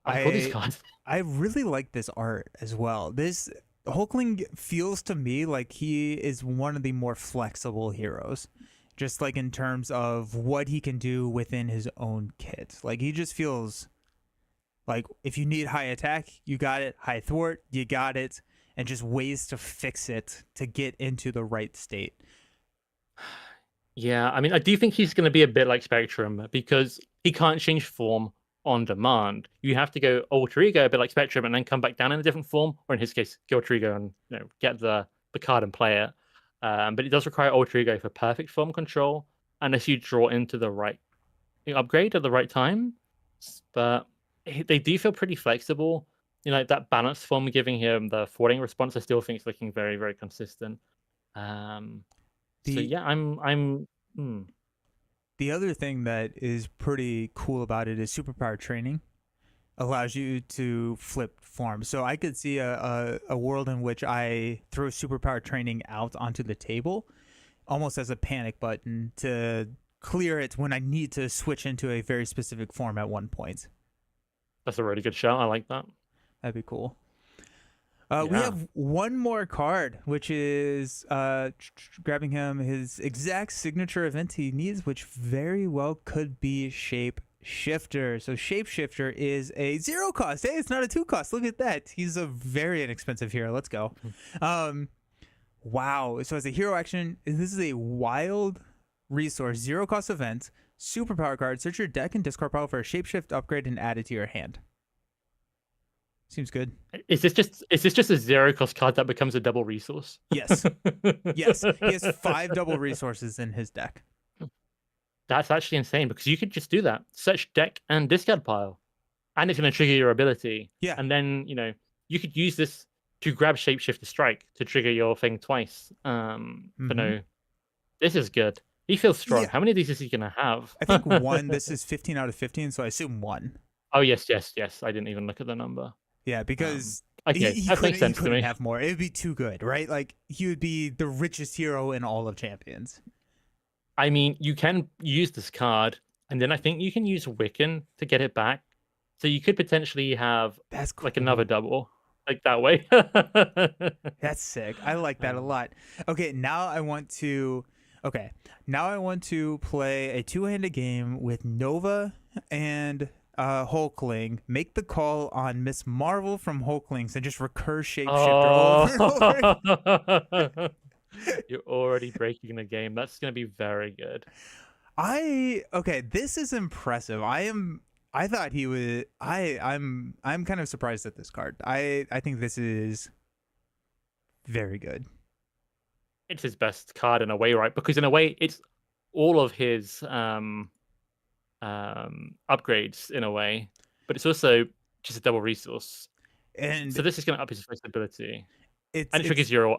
I like all these cards. I really like this art as well. This Hulkling feels to me like he is one of the more flexible heroes, just like in terms of what he can do within his own kit. Like he just feels like if you need high attack, you got it. High thwart, you got it. And just ways to fix it to get into the right state. Yeah, I mean, I do think he's going to be a bit like Spectrum because he can't change form on demand. You have to go alter ego a bit like Spectrum and then come back down in a different form, or in his case, go alter ego and get the card and play it. But it does require alter ego for perfect form control unless you draw into the right upgrade at the right time. But they do feel pretty flexible. Like that balanced form giving him the thwarting response, I still think is looking very, very consistent. So yeah, I'm. The other thing that is pretty cool about it is superpower training allows you to flip form. So I could see a world in which I throw superpower training out onto the table almost as a panic button to clear it when I need to switch into a very specific form at one point. That's a really good shout. I like that. That'd be cool. We have one more card, which is grabbing him his exact signature event he needs, which very well could be Shapeshifter. So Shapeshifter is a 0 cost. Hey, it's not a 2 cost. Look at that. He's a very inexpensive hero. Let's go. Wow. So as a hero action, this is a wild resource, 0 cost event, superpower card. Search your deck and discard pile for a shapeshift upgrade and add it to your hand. Seems good. Is this just a 0 cost card that becomes a double resource? Yes. Yes. He has 5 double resources in his deck. That's actually insane because you could just do that. Search deck and discard pile. And it's going to trigger your ability. Yeah. And then, you could use this to grab Shapeshifter Strike to trigger your thing twice. But no, this is good. He feels strong. Yeah. How many of these is he going to have? I think 1. This is 15 out of 15, so I assume 1. Oh, yes. I didn't even look at the number. Yeah, because that makes sense to me. Have more. It would be too good, right? Like he would be the richest hero in all of Champions. I mean, you can use this card, and then I think you can use Wiccan to get it back. So you could potentially have That's like another cool. double, like that way. That's sick. I like that a Um, lot. Okay, now I want to. Okay, now I want to play a two-handed game with Nova and Hulkling. Make the call on Miss Marvel from Hulklings and just recur shapeshifter over and over again. Oh, you're already breaking the game. That's gonna be very good. Okay, this is impressive. I thought he was. I'm kind of surprised at this card. I think this is very good. It's his best card in a way, right? Because in a way, it's all of his upgrades in a way, but it's also just a double resource. And So this is going to up his flexibility, it's and it triggers it's your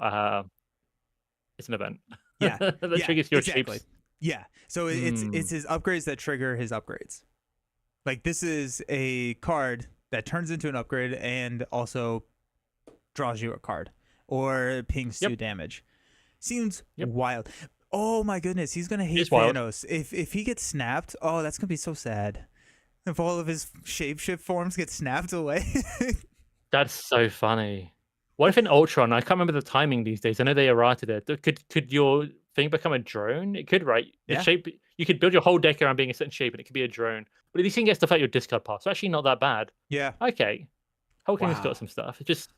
it's an event yeah, that yeah, triggers your exactly. shapes. Yeah. So it's his upgrades that trigger his upgrades. Like this is a card that turns into an upgrade and also draws you a card or pings Yep, 2 damage. Seems yep. wild. Oh my goodness, he's gonna hate It's wild. Thanos. If he gets snapped, oh that's gonna be so sad. If all of his shapeshift forms get snapped away. That's so funny. What if in Ultron? I can't remember the timing these days. I know they errated it. Could your thing become a drone? It could, right? The Yeah. shape you could build your whole deck around being a certain shape, and it could be a drone. But at least you can get stuff out your discard pile. So actually, not that bad. Yeah. Okay, Hulking's got Wow. some stuff. It just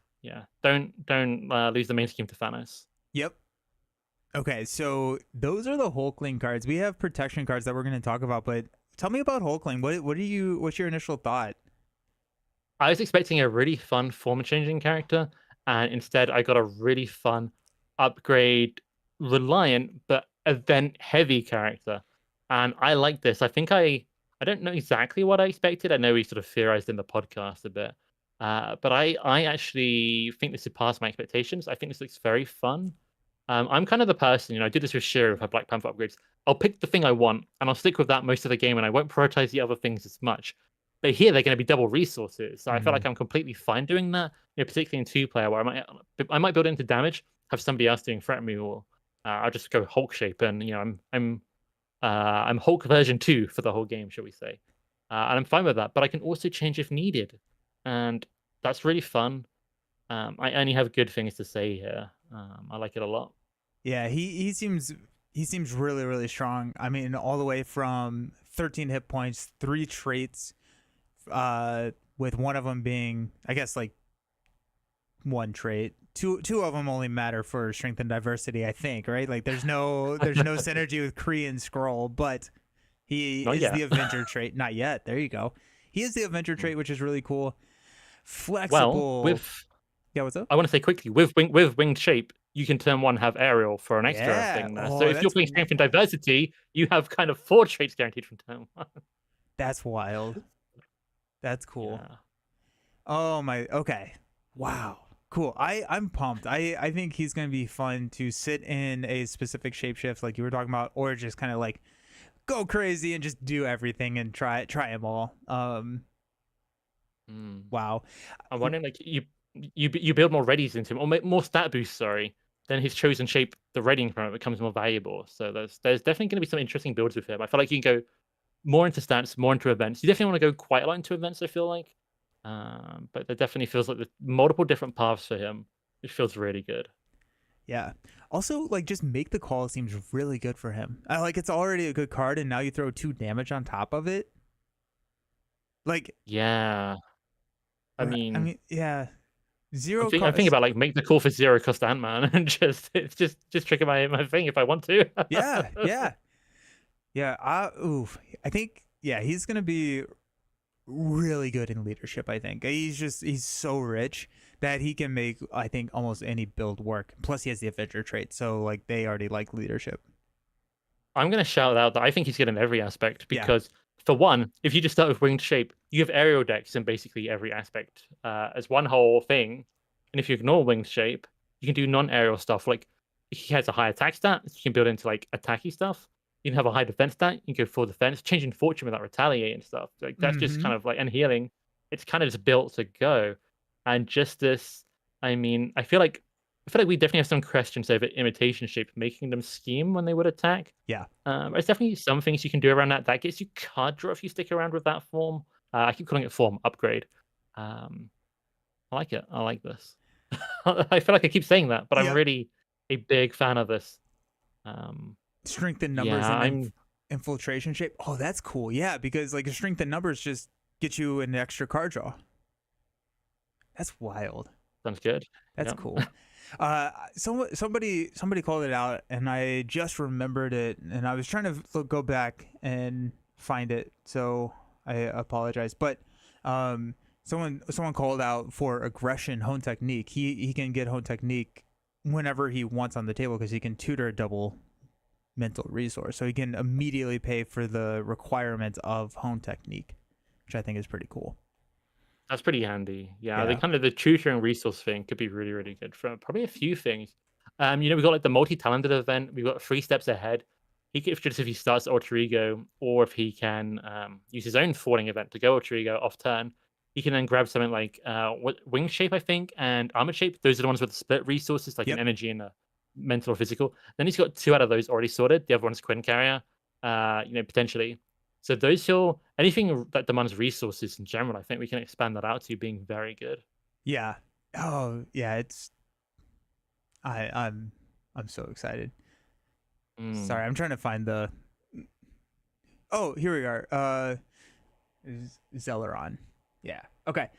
don't lose the main scheme to Thanos. Yep. Okay, so those are the Hulkling cards. We have protection cards that we're going to talk about, but tell me about Hulkling. What's your initial thought? I was expecting a really fun form changing character, and instead I got a really fun upgrade reliant but event heavy character. And I like this. I don't know exactly what I expected. I know we sort of theorized in the podcast a bit. But I actually think this surpassed my expectations. I think this looks very fun. I'm kind of the person, I did this with Shira with her Black Panther upgrades. I'll pick the thing I want and I'll stick with that most of the game and I won't prioritize the other things as much. But here they're going to be double resources. So I feel Mm, like I'm completely fine doing that, particularly in two-player where I might build it into damage, have somebody else doing threat removal. I'll just go Hulk shape and I'm Hulk version 2 for the whole game, shall we say. And I'm fine with that, but I can also change if needed. And that's really fun. I only have good things to say here. I like it a lot. yeah, he seems really really strong. I mean, all the way from 13 hit points, 3 traits, with one of them being, I guess, like one trait. Two of them only matter for strength and diversity, I think, right? Like there's no synergy with Kree and Skrull, but he Not is yet. the Avenger trait. Not yet. There you go. He is the Avenger Mm. trait, which is really cool. Well, Flexible. with Yeah, what's up? I want to say quickly with winged shape, you can turn one have aerial for an extra Yeah. thing there. So Oh, if you're playing strength and diversity, you have kind of 4 traits guaranteed from turn one. that's wild. That's cool. Yeah. Oh my. Okay. Wow. Cool. I'm pumped. I think he's gonna be fun to sit in a specific shapeshift like you were talking about, or just kind of like go crazy and just do everything and try them all. Mm. Wow. I'm wondering, like you build more readies into him, or more stat boosts. Sorry, then his chosen shape, the readying from it becomes more valuable. So there's definitely going to be some interesting builds with him. I feel like you can go more into stats, more into events. You definitely want to go quite a lot into events, I feel like. But there definitely feels like there's multiple different paths for him, which feels really good. Yeah. Also, like, just make the call seems really good for him. Like, it's already a good card, and now you throw 2 damage on top of it. Like, Yeah. I mean, yeah, I'm, zero I'm thinking cost. about like make the call for 0 cost Ant-Man and just trigger my thing if I want to. Yeah, yeah, yeah. Oof. I think yeah, he's gonna be really good in leadership. I think he's so rich that he can make, I think, almost any build work. Plus, he has the Avenger trait, so like they already like leadership. I'm going to shout out that I think he's good in every aspect Yeah. because, for one, if you just start with winged shape, you have aerial decks in basically every aspect as one whole thing. And if you ignore winged shape, you can do non-aerial stuff. Like he has a high attack stat, so you can build into like attacky stuff. You can have a high defense stat, you can go full defense, changing fortune without retaliate and stuff. Like that's just Mm-hmm. kind of like, and healing. It's kind of just built to go. And just this, I mean, I feel like I feel like we definitely have some questions over Imitation Shape, making them scheme when they would attack. Yeah. There's definitely some things you can do around that. That gets you card draw if you stick around with that form. I keep calling it form upgrade. Um, I like it. I like this. I feel like I keep saying that, but I'm Yep. really a big fan of this. Um, Strength in numbers yeah, and I'm infiltration shape. Oh, that's cool. Yeah, because like a strength in numbers just get you an extra card draw. That's wild. sounds good. That's Yeah. cool. Somebody called it out, and I just remembered it, and I was trying to go back and find it, so I apologize. But someone called out for aggression hone technique. He can get hone technique whenever he wants on the table because he can tutor a double mental resource, so he can immediately pay for the requirements of hone technique, which I think is pretty cool. That's pretty handy. Yeah, the Yeah. kind of the tutoring resource thing could be really, really good for probably a few things. We've got like the multi-talented event. We've got 3 steps ahead. He could, just if he starts alter ego, or if he can use his own falling event to go alter ego off turn, he can then grab something like wing shape, I think, and armor shape. Those are the ones with the split resources, like an Yep. energy and a mental or physical. Then he's got 2 out of those already sorted. The other one's Quinn carrier, potentially. So those feel anything that demands resources in general, I think we can expand that out to being very good. Yeah. Oh, yeah. It's I'm so excited. Mm. Sorry, I'm trying to find the. Oh, here we are. Zelleron. Yeah. Okay.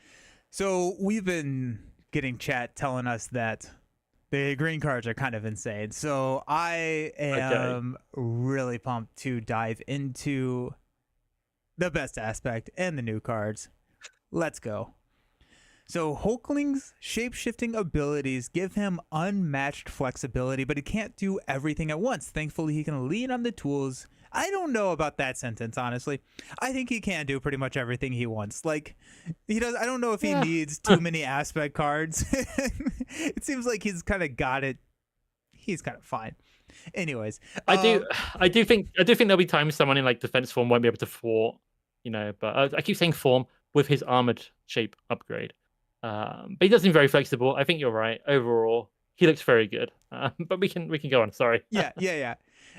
So we've been getting chat telling us that the green cards are kind of insane. So I Okay. am really pumped to dive into the best aspect and the new cards. Let's go. So Hulkling's shape-shifting abilities give him unmatched flexibility, but he can't do everything at once. Thankfully, he can lean on the tools. I don't know about that sentence, honestly. I think he can do pretty much everything he wants. Like, he does. I don't know if he Yeah. needs too many aspect cards. It seems like he's kind of got it. He's kind of fine. Anyways, I do I do think there'll be times someone in like defense form won't be able to thwart, but I keep saying form with his armored shape upgrade. But he does seem very flexible. I think you're right. Overall, he looks very good. But we can go on. Sorry. yeah.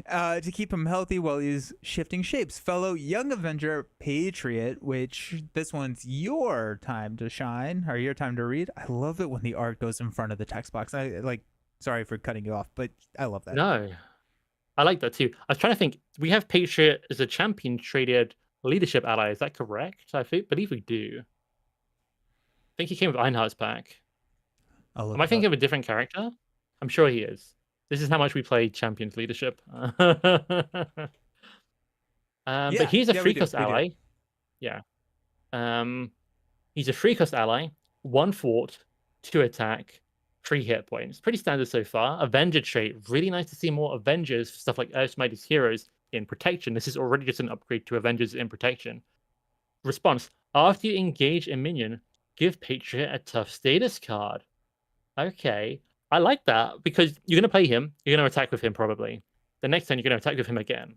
To keep him healthy while he's shifting shapes. Fellow Young Avenger Patriot, which this one's your time to shine or your time to read. I love it when the art goes in front of the text box. I like, sorry for cutting you off, but I love that. No, I like that too. I was trying to think. We have Patriot as a champion traded leadership ally. Is that correct? Believe we do. I think he came with Einhardt's pack. I'll Am look I it up. thinking of a different character? I'm sure he is. This is how much we play Champions Leadership. But he's a Yeah, we free do. cost We do. ally. Yeah. Um, he's a free cost ally. 1 fort, 2 attack, 3 hit points. Pretty standard so far. Avenger trait. Really nice to see more Avengers, stuff like Earth's Mightiest Heroes in protection. This is already just an upgrade to Avengers in protection. Response. After you engage a minion, give Patriot a tough status card. Okay. I like that because you're going to play him. You're going to attack with him probably. The next turn, you're going to attack with him again.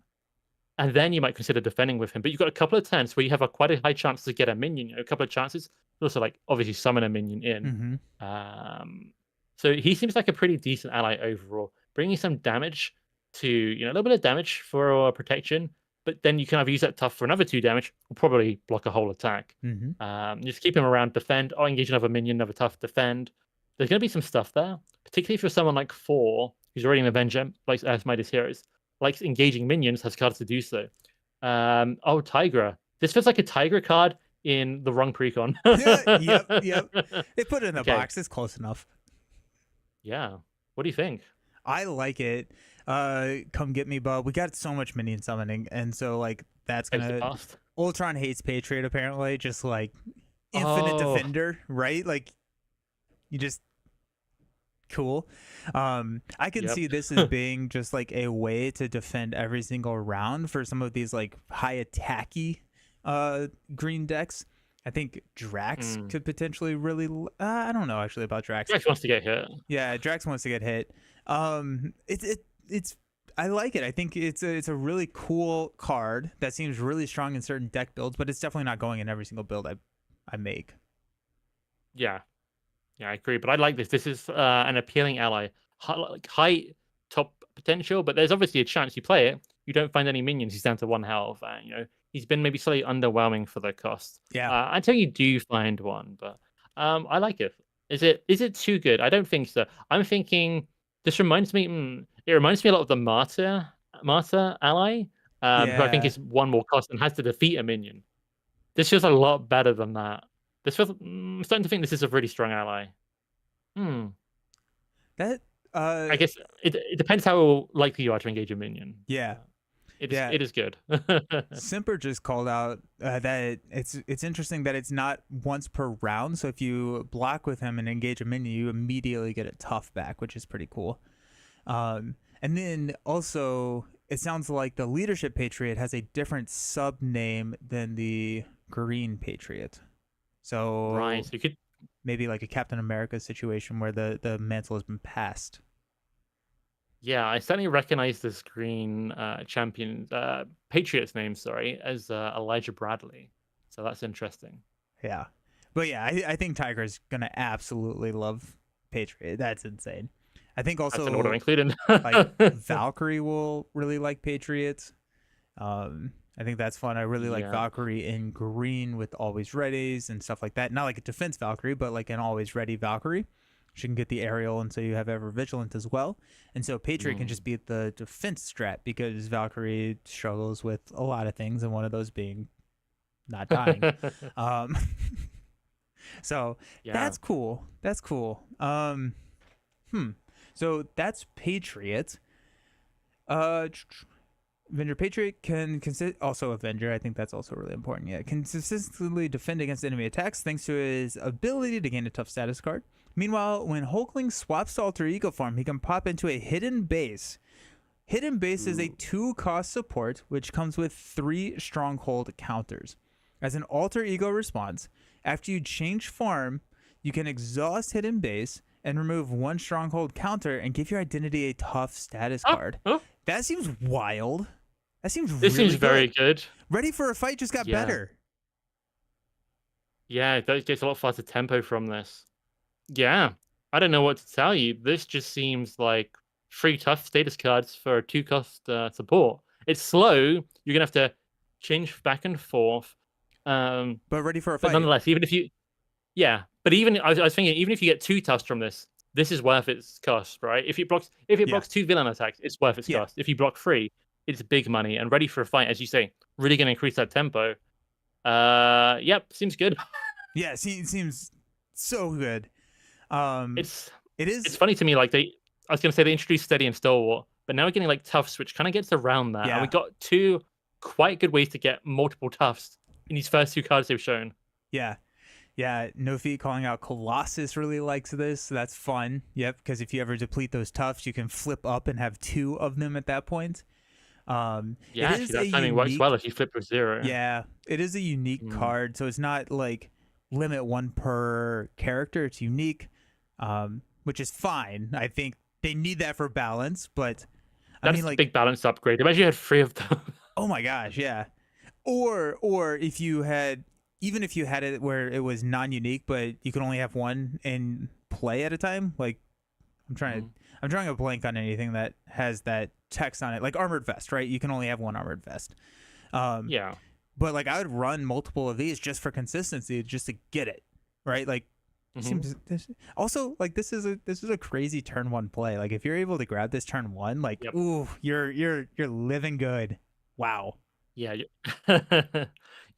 And then you might consider defending with him. But you've got a couple of turns where you have quite a high chance to get a minion. A couple of chances. Also, like, obviously summon a minion in. Mm-hmm. So he seems like a pretty decent ally overall. Bringing some damage to, a little bit of damage for protection. But then you can either use that tough for another 2 damage, or probably block a whole attack. Mm-hmm. Just keep him around, defend, or engage another minion, another tough, defend. There's going to be some stuff there, particularly if you're someone like 4, who's already an Avenger, likes Earth's Mightiest Heroes, likes engaging minions, has cards to do so. Tigra. This feels like a Tigra card in the wrong precon. Yep. They put it in the Okay. box. It's close enough. Yeah. What do you think? I like it. Come get me, bub. We got so much minion summoning, and so like that's Takes the gonna. past. Ultron hates Patriot apparently, just like infinite defender, right? Like you just cool. I can Yep. see this as being just like a way to defend every single round for some of these like high attacky green decks. I think Drax could potentially really. I don't know actually about Drax. Drax wants to get hit. Yeah, Drax wants to get hit. It's I like it. I think it's a really cool card that seems really strong in certain deck builds, but it's definitely not going in every single build I make. Yeah. Yeah, I agree. But I like this. This is an appealing ally. Like high top potential, but there's obviously a chance you play it, you don't find any minions. He's down to 1 health, and he's been maybe slightly underwhelming for the cost. Yeah. Until you do find one, but I like it. Is it too good? I don't think so. I'm thinking this reminds me. It reminds me a lot of the Martyr ally, who I think Yeah. is 1 more cost and has to defeat a minion. This feels a lot better than that. This feels. I'm starting to think this is a really strong ally. Hmm. That I guess it depends how likely you are to engage a minion. yeah. It is Yeah. it is good. Simper just called out that it's interesting that it's not once per round. So if you block with him and engage a minion, you immediately get a tough back, which is pretty cool. And then also, it sounds like the Leadership Patriot has a different sub name than the Green Patriot. So Right. So you could. maybe like a Captain America situation where the mantle has been passed. Yeah, I certainly recognize this green champion, Patriot's name, sorry, as Elijah Bradley. So that's interesting. Yeah. But yeah, I think Tiger's gonna absolutely love Patriot. That's insane. I think That's an auto also included. like Valkyrie will really like Patriots. I think that's fun. I really like Yeah. Valkyrie in green with always readies and stuff like that. Not like a defense Valkyrie, but like an always ready Valkyrie. She can get the aerial, and so you have ever vigilant as well. And so Patriot can just be at the defense strat because Valkyrie struggles with a lot of things, and one of those being not dying. um, so Yeah. that's cool. That's cool. So that's Patriot. Avenger Patriot can also Avenger. I think that's also really important. Yeah, can consistently defend against enemy attacks thanks to his ability to gain a tough status card. Meanwhile, when Hulkling swaps to alter ego form, he can pop into a hidden base. Hidden base is a 2-cost support which comes with 3 stronghold counters. As an alter ego response, after you change form, you can exhaust hidden base and remove 1 stronghold counter and give your identity a tough status card. That seems wild. That seems This really seems very good. Ready for a Fight just got Yeah. better. Yeah, it gets a lot faster tempo from this. Yeah, I don't know what to tell you. This just seems like 3 tough status cards for a 2-cost support. It's slow. You're gonna have to change back and forth. But ready for a But fight. nonetheless, even if you, yeah, but even I was thinking, even if you get 2 toughs from this is worth its cost, right? If it blocks 2 villain attacks, it's worth its cost. If you block 3, it's big money and ready for a fight, as you say, really gonna increase that tempo. Yep, seems good. Yeah, it seems so good. It's It's funny to me, like I was gonna say they introduced steady and stalwart, but now we're getting like toughs, which kind of gets around that. Yeah. And we got 2 quite good ways to get multiple toughs in these first 2 cards they've shown. Yeah. No Feet calling out Colossus really likes this. So that's fun. Yep, because if you ever deplete those toughs, you can flip up and have 2 of them at that point. Yeah, it actually, is that a timing works unique- well if you flip with 0. Yeah, it is a unique card, so it's not like limit 1 per character. It's unique, which is fine. I think they need that for balance, but That's a big balance upgrade. Imagine you had 3 of them. Oh my gosh, yeah. Or if you had, even if you had it where it was non-unique, but you could only have 1 in play at a time. Like I'm drawing a blank on anything that has that text on it, like Armored Vest, right? You can only have 1 Armored Vest. Yeah. But like I would run multiple of these just for consistency, just to get it right. Like seems also like this is a crazy turn 1 play. Like if you're able to grab this turn 1, like ooh, you're living good. Wow. Yeah.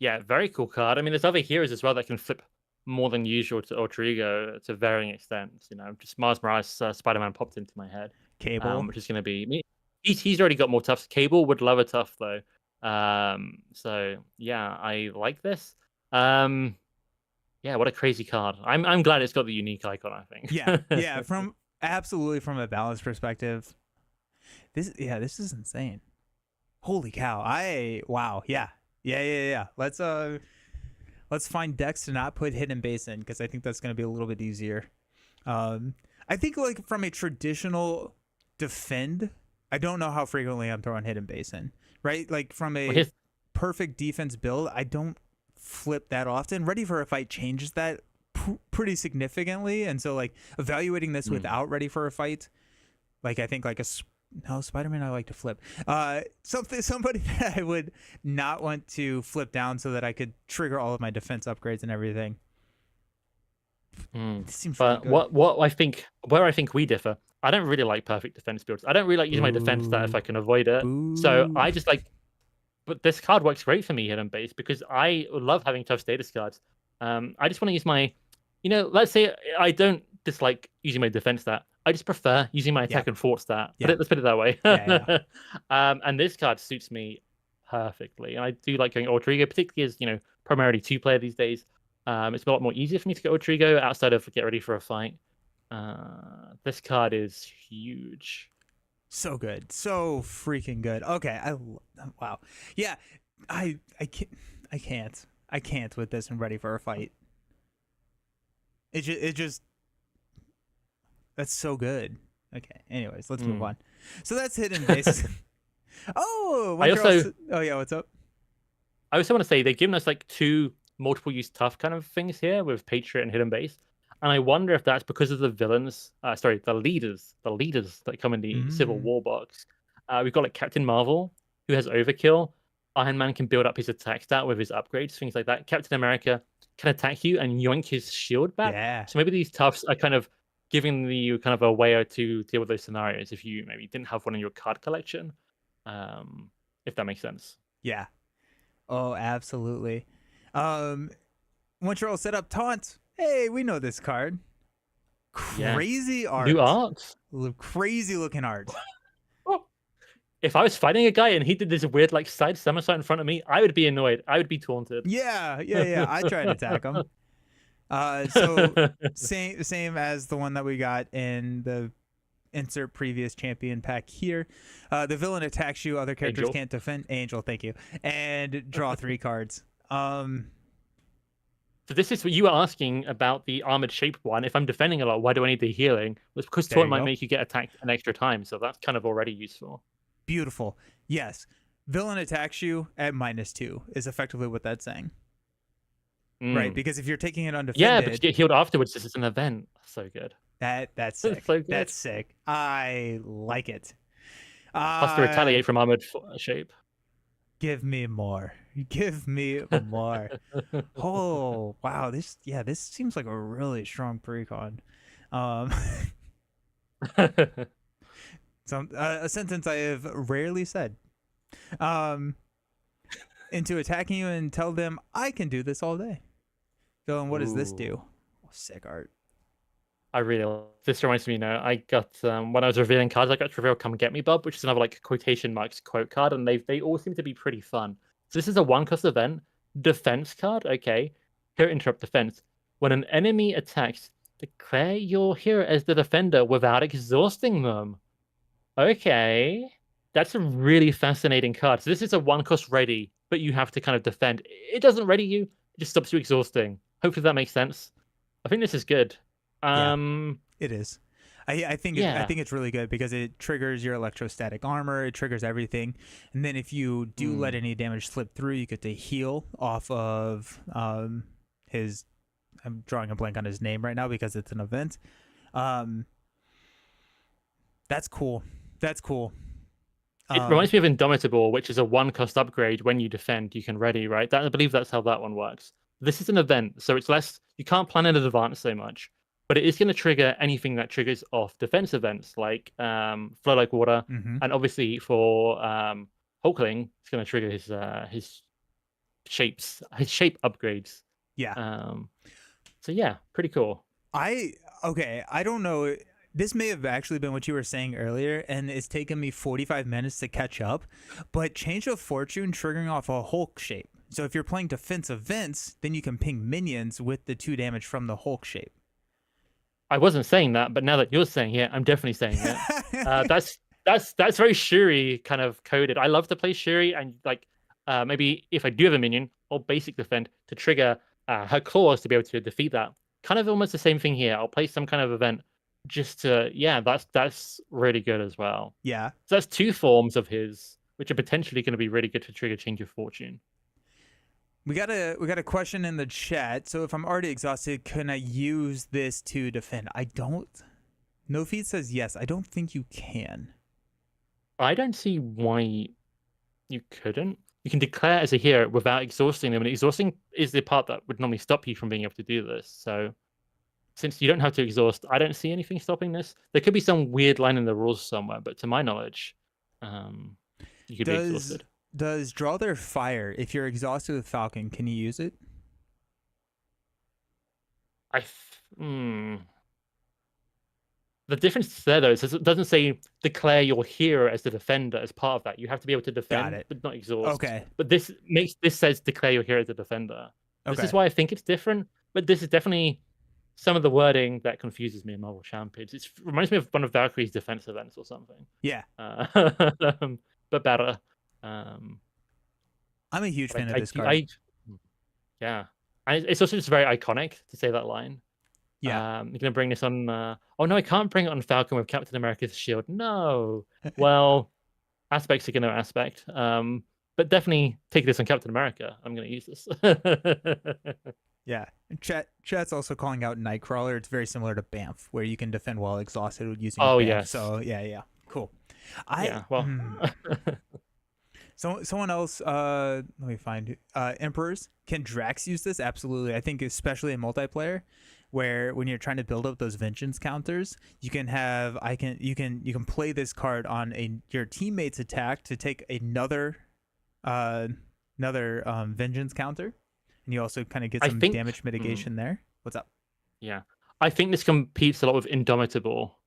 Yeah, very cool card. I mean, there's other heroes as well that can flip more than usual to alter ego to varying extents. Just Miles Morales, Spider-Man popped into my head. Cable, which is going to be he's already got more toughs. Cable would love a tough though. So yeah, I like this. Yeah, what a crazy card. I'm glad it's got the unique icon, I think. yeah, from a balance perspective. This is insane. Holy cow. Wow. Yeah. Let's find decks to not put hidden base in, because I think that's going to be a little bit easier. I think like from a traditional defend, I don't know how frequently I'm throwing hidden base in, right? Like from a perfect defense build, I don't flip that often. Ready for a Fight changes that pretty significantly. And so like evaluating this Mm. without ready for a fight, like I think like no, Spider-Man I like to flip. Somebody that I would not want to flip down so that I could trigger all of my defense upgrades and everything. Mm. This seems really But good. what I think where I think we differ, I don't really like perfect defense builds. I don't really like using my defense stat if I can avoid it. So Boo. I just like, but this card works great for me hidden base because I love having tough status cards. I just want to use my, let's say I don't dislike using my defense stat. I just prefer using my attack and fort stat. Yeah. Let's put it that way. Yeah. And this card suits me perfectly. And I do like going Ultra, particularly as, primarily two-player these days. It's a lot more easier for me to get Ultra outside of get ready for a fight. This card is huge. So good. So freaking good. Okay. Wow. Yeah. I can't with this and ready for a fight. It just that's so good. Okay. Anyways, let's move on. So that's hidden base. Oh, oh yeah, what's up? I also want to say they've given us like two multiple use tough kind of things here with Patriot and hidden base. And I wonder if that's because of the villains, the leaders that come in the Civil War box. We've got like Captain Marvel, who has overkill. Iron Man can build up his attack stat with his upgrades, things like that. Captain America can attack you and yoink his shield back. Yeah. So maybe these toughs are kind of giving you kind of a way to deal with those scenarios if you maybe didn't have one in your card collection. If that makes sense. Yeah. Oh, absolutely. Once you're all set up, taunt. Hey, we know this card. Crazy art. New art. Crazy looking art. If I was fighting a guy and he did this weird like side somersault in front of me, I would be annoyed. I would be taunted. Yeah. I tried to attack him. So same as the one that we got in the insert previous champion pack here. The villain attacks you, other characters can't defend. Angel, thank you. And draw 3 cards. So this is what you were asking about the armored shape one. If I'm defending a lot, why do I need the healing? It's because taunt might make you get attacked an extra time, so that's kind of already useful. Beautiful. Yes. Villain attacks you at -2 is effectively what that's saying. Right, because if you're taking it undefended... Yeah, but you get healed afterwards. This is an event. So good. That's sick. So good. That's sick. I like it. Plus to retaliate from armored shape. Give me more. Give me more. Oh, wow. This seems like a really strong precon. A sentence I have rarely said. Into attacking you and tell them I can do this all day. Villain, what does this do? Oh, sick art. I really. This reminds me, I got when I was revealing cards, I got to reveal "Come Get Me, Bub," which is another like quotation marks quote card, and they all seem to be pretty fun. So this is a 1-cost event defense card. Okay, here interrupt defense. When an enemy attacks, declare your hero as the defender without exhausting them. Okay, that's a really fascinating card. So this is a 1-cost ready, but you have to kind of defend. It doesn't ready you; it just stops you exhausting. Hopefully that makes sense. I think this is good. It is. I think it's really good because it triggers your electrostatic armor. It triggers everything, and then if you do let any damage slip through, you get to heal off of his. I'm drawing a blank on his name right now because it's an event. That's cool. That's cool. It reminds me of Indomitable, which is a 1-cost upgrade. When you defend, you can ready, right? I believe that's how that one works. This is an event, so it's less. You can't plan in advance so much. But it is going to trigger anything that triggers off defense events like Flow Like Water. And obviously for Hulkling, it's going to trigger his shape upgrades. Yeah. So yeah, pretty cool. I don't know. This may have actually been what you were saying earlier, and it's taken me 45 minutes to catch up. But Change of Fortune triggering off a Hulk shape. So if you're playing defense events, then you can ping minions with the 2 damage from the Hulk shape. I wasn't saying that, but now that you're saying it, I'm definitely saying it. That's very Shuri kind of coded. I love to play Shuri, and like maybe if I do have a minion, I'll basic defend to trigger her claws to be able to defeat that. Kind of almost the same thing here. I'll play some kind of event just to that's really good as well. Yeah. So that's 2 forms of his, which are potentially going to be really good to trigger Change of Fortune. We got a question in the chat. So if I'm already exhausted, can I use this to defend? I don't. No Feed says yes. I don't think you can. I don't see why you couldn't. You can declare as a hero without exhausting them, and exhausting is the part that would normally stop you from being able to do this. So since you don't have to exhaust, I don't see anything stopping this. There could be some weird line in the rules somewhere, but to my knowledge, you could be exhausted. Does Draw Their Fire, if you're exhausted with Falcon, can you use it? The difference there, though, is it doesn't say declare your hero as the defender as part of that. You have to be able to defend, but not exhaust. Okay. But this says declare your hero as a defender. Okay. This is why I think it's different. But this is definitely some of the wording that confuses me in Marvel Champions. It reminds me of one of Valkyrie's defense events or something. Yeah. But better. I'm a huge fan of this card. Yeah. It's also just very iconic to say that line. Yeah. You're gonna bring this on. Oh no, I can't bring it on Falcon with Captain America's shield. No. Well, aspects are gonna aspect. But definitely take this on Captain America. I'm gonna use this. Yeah. Chat's also calling out Nightcrawler. It's very similar to Bamf, where you can defend while exhausted using Bamf. Yes. So yeah. Cool. So someone else, let me find Emperors. Can Drax use this? Absolutely. I think especially in multiplayer, where when you're trying to build up those vengeance counters, you can play this card on your teammate's attack to take another vengeance counter, and you also kind of get some damage mitigation there. What's up? Yeah, I think this competes a lot with Indomitable,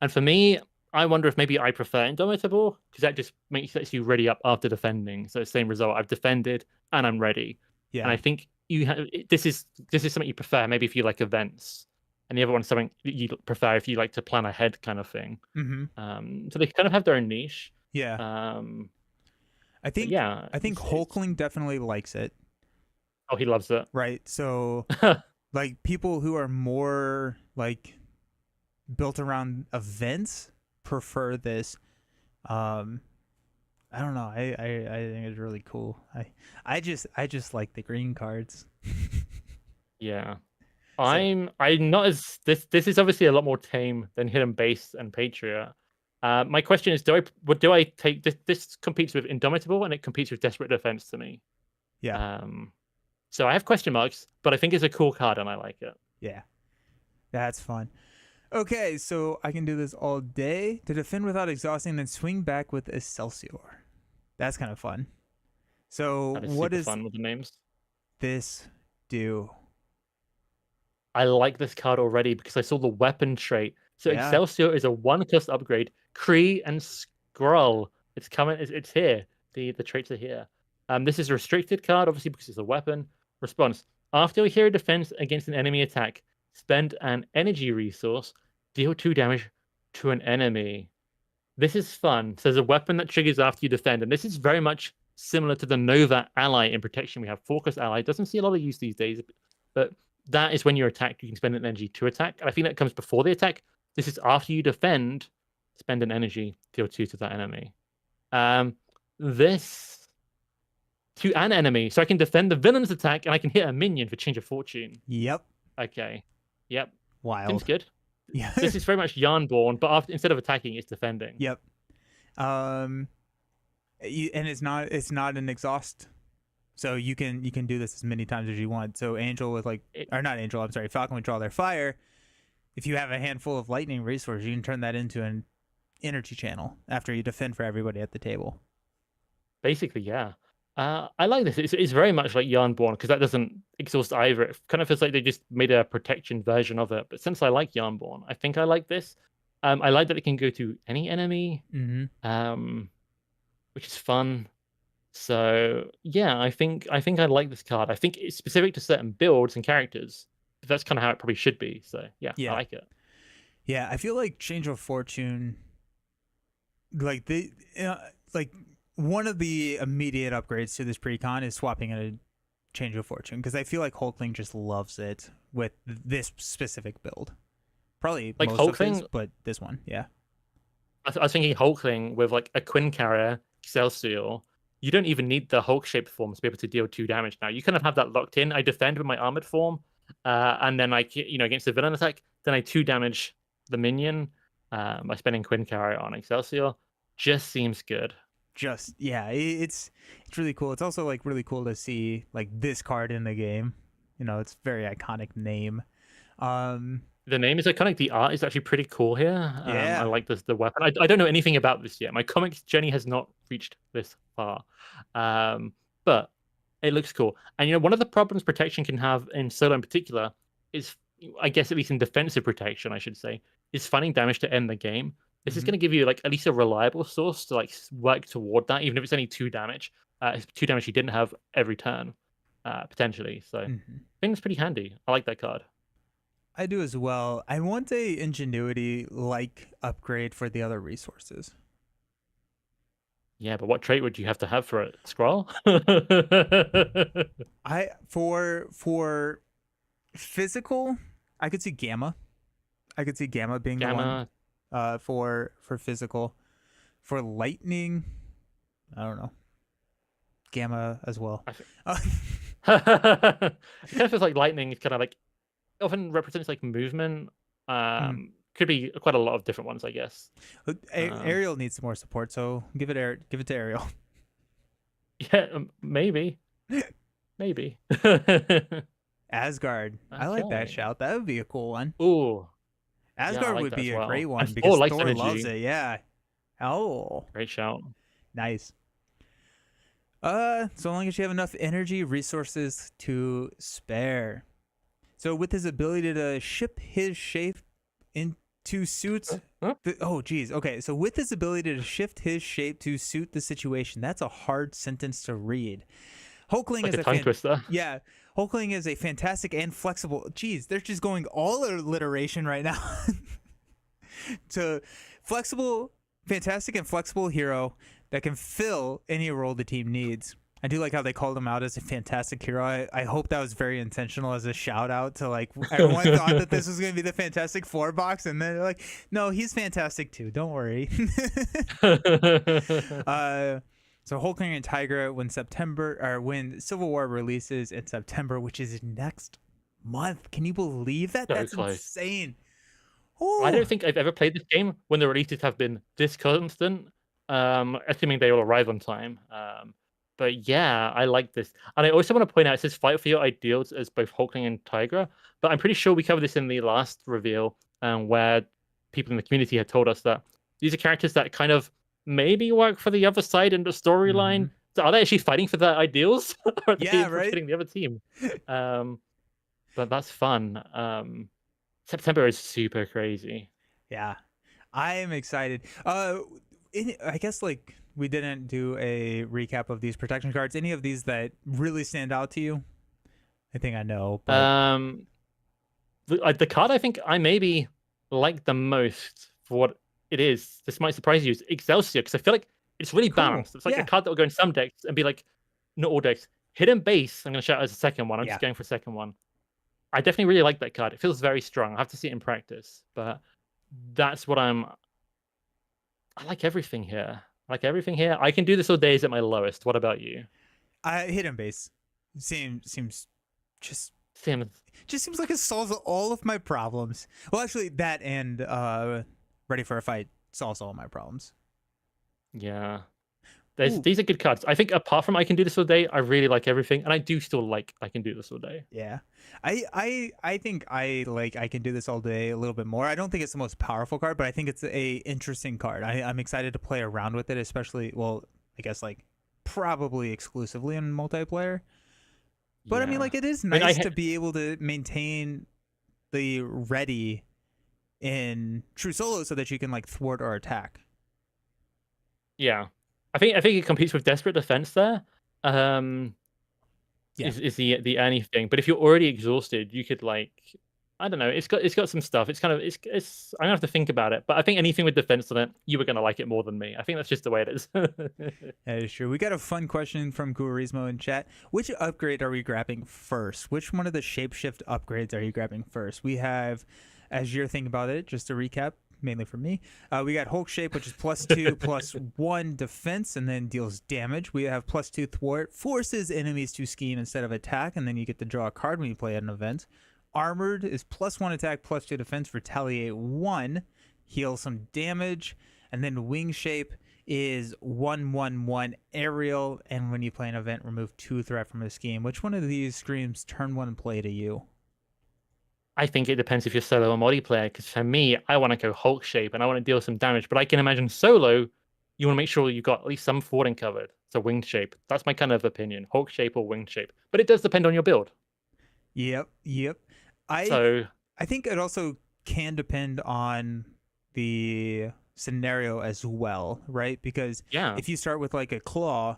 and for me, I wonder if maybe I prefer Indomitable because that just lets you ready up after defending. So same result. I've defended and I'm ready. Yeah. And I think this is something you prefer. Maybe if you like events, and the other one's something you prefer if you like to plan ahead kind of thing. Mm-hmm. So they kind of have their own niche. Yeah. I think Hulkling definitely likes it. Oh, he loves it. Right. So like people who are more like built around events prefer this. I don't know. I think it's really cool. I just like the green cards. Yeah. I'm not as this is obviously a lot more tame than Hidden Base and Patriot. My question is, do I take this? This competes with Indomitable and it competes with Desperate Defense to me. Yeah. So I have question marks, but I think it's a cool card and I like it. Yeah. That's fun. Okay, so I can do this all day to defend without exhausting, then swing back with Excelsior. That's kind of fun. So what is fun with the names? This do? I like this card already because I saw the weapon trait. So Excelsior is a 1-cost upgrade. Kree and Skrull. It's coming. It's here. The traits are here. This is a restricted card, obviously because it's a weapon. Response: after a hero defends against an enemy attack, spend an energy resource, deal 2 damage to an enemy. This is fun. So there's a weapon that triggers after you defend, and this is very much similar to the Nova ally in protection. We have 4-cost ally. Doesn't see a lot of use these days, but that is when you're attacked, you can spend an energy to attack. And I think that comes before the attack. This is after you defend, spend an energy, deal 2 to that enemy. This to an enemy, so I can defend the villain's attack and I can hit a minion for change of fortune. Yep. Okay. Yep. Wild. Seems good. Yeah. This is very much Yarnborn, but instead of attacking, it's defending. Yep. And it's not an exhaust, so you can do this as many times as you want. So Angel with Falcon would Draw Their Fire. If you have a handful of lightning resources, you can turn that into an energy channel after you defend for everybody at the table. Basically, yeah. I like this. It's very much like Yarnborn because that doesn't exhaust either. It kind of feels like they just made a protection version of it. But since I like Yarnborn, I think I like this. I like that it can go to any enemy, which is fun. So yeah, I think I like this card. I think it's specific to certain builds and characters. But that's kind of how it probably should be. So yeah, I like it. Yeah, I feel like Change of Fortune, like one of the immediate upgrades to this precon is swapping in a Change of Fortune, because I feel like Hulkling just loves it with this specific build. Probably like most Hulkling, of his, but this one, yeah. I was thinking Hulkling with like a Quinn carrier, Excelsior. you don't even need the Hulk shaped form to be able to deal 2 damage now. You kind of have that locked in. I defend with my armored form, and then against the villain attack, then I 2 damage the minion by spending Quinn Carrier on Excelsior. Just seems good. Just yeah, it's really cool. It's also like really cool to see like this card in the game. You know, it's a very iconic name. The name is iconic. The art is actually pretty cool here. Yeah. I like the weapon. I don't know anything about this yet. My comics journey has not reached this far, but it looks cool. And one of the problems protection can have in solo in particular is, I guess at least in defensive protection, I should say, is finding damage to end the game. This is going to give you like at least a reliable source to like work toward that, even if it's only 2 damage. It's 2 damage you didn't have every turn, potentially. So I think it's pretty handy. I like that card. I do as well. I want a ingenuity like upgrade for the other resources. Yeah, but what trait would you have to have for it? Scroll? For physical, I could see Gamma. I could see Gamma being the one. For physical. For lightning, I don't know. Gamma as well. It kind of feels like lightning is kind of like often represents like movement. Could be quite a lot of different ones, I guess. Ariel needs some more support, so give it to Ariel. Yeah, maybe. Maybe. Asgard. Okay. I like that shout. That would be a cool one. Ooh. Asgard would be a great one because Thor loves it. Yeah. Oh. Great shout. Nice. So long as you have enough energy, resources to spare. So with his ability to ship his shape into suits. Oh, geez. Okay. So with his ability to shift his shape to suit the situation, that's a hard sentence to read. Hulkling like is a tongue twister. Yeah. Hulkling is a fantastic and flexible. Geez, they're just going all alliteration right now. To flexible, fantastic and flexible hero that can fill any role the team needs. I do like how they called him out as a fantastic hero. I hope that was very intentional as a shout out to like everyone thought that this was going to be the Fantastic Four box, and then they're like, no, he's fantastic too. Don't worry. So Hulkling and Tigra when Civil War releases in September, which is next month. Can you believe that? That's insane. Ooh. I don't think I've ever played this game when the releases have been this constant, assuming they all arrive on time. But yeah, I like this. And I also want to point out, it says fight for your ideals as both Hulkling and Tigra, but I'm pretty sure we covered this in the last reveal, where people in the community had told us that these are characters that kind of maybe work for the other side in the storyline. So are they actually fighting for their ideals? Or are they hitting the other team? But that's fun. September is super crazy. Yeah, I am excited. I guess like we didn't do a recap of these protection cards. Any of these that really stand out to you? I think I know. But... the card I think I maybe like the most for what it is. This might surprise you. Is Excelsior, because I feel like it's really balanced. It's like a card that will go in some decks and be like, not all decks. Hidden Base. I'm gonna shout out as a second one. I'm just going for a second one. I definitely really like that card. It feels very strong. I have to see it in practice, but that's what I like everything here. I can do this all days at my lowest. What about you? Hidden Base seems just seems like it solves all of my problems. Well, actually, that and Ready for a Fight solves all my problems. Yeah. These are good cards. I think apart from I Can Do This All Day, I really like everything, and I do still like I Can Do This All Day. Yeah, I think I like I Can Do This All Day a little bit more. I don't think it's the most powerful card, but I think it's a interesting card. I'm excited to play around with it, especially I guess like probably exclusively in multiplayer. But I mean, like it is nice to be able to maintain the ready in true solo so that you can like thwart or attack. Yeah. I think it competes with Desperate Defense there. Is the Annie thing. But if you're already exhausted, you could like, I don't know. It's got some stuff. It's kind of I'm gonna have to think about it. But I think anything with defense on it, you were gonna like it more than me. I think that's just the way it is. That is true. We got a fun question from Guarismo in chat. Which upgrade are we grabbing first? Which one of the shapeshift upgrades are you grabbing first? We have, as you're thinking about it, just to recap, mainly for me. We got Hulk Shape, which is +2, +1 defense, and then deals damage. We have +2 thwart, forces enemies to scheme instead of attack, and then you get to draw a card when you play at an event. Armored is +1 attack, +2 defense, retaliate 1, heal some damage, and then Wing Shape is 1/1/1 aerial, and when you play an event, remove 2 threat from a scheme. Which one of these screams turn 1 play to you? I think it depends if you're solo or multiplayer, because for me, I want to go Hulk shape and I want to deal some damage. But I can imagine solo, you want to make sure you've got at least some forwarding covered. So winged shape. That's my kind of opinion. Hulk shape or winged shape. But it does depend on your build. Yep. I So I think it also can depend on the scenario as well, right? Because yeah, if you start with like a claw,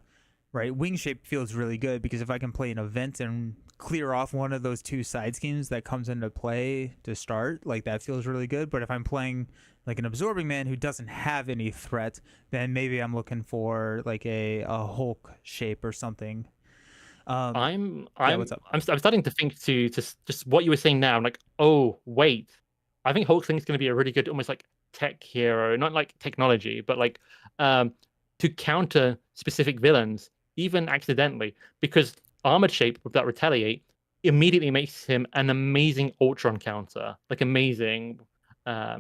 right, wing shape feels really good because if I can play an event and clear off one of those 2 side schemes that comes into play to start, like that feels really good. But if I'm playing like an absorbing man who doesn't have any threat, then maybe I'm looking for like a Hulk shape or something. I'm Yeah, I'm what's up? I'm I'm starting to think to just what you were saying now. I'm like, oh wait, I think Hulkling is going to be a really good, almost like tech hero, not like technology, but like um to counter specific villains, even accidentally, because armored shape with that retaliate immediately makes him an amazing Ultron counter, like amazing,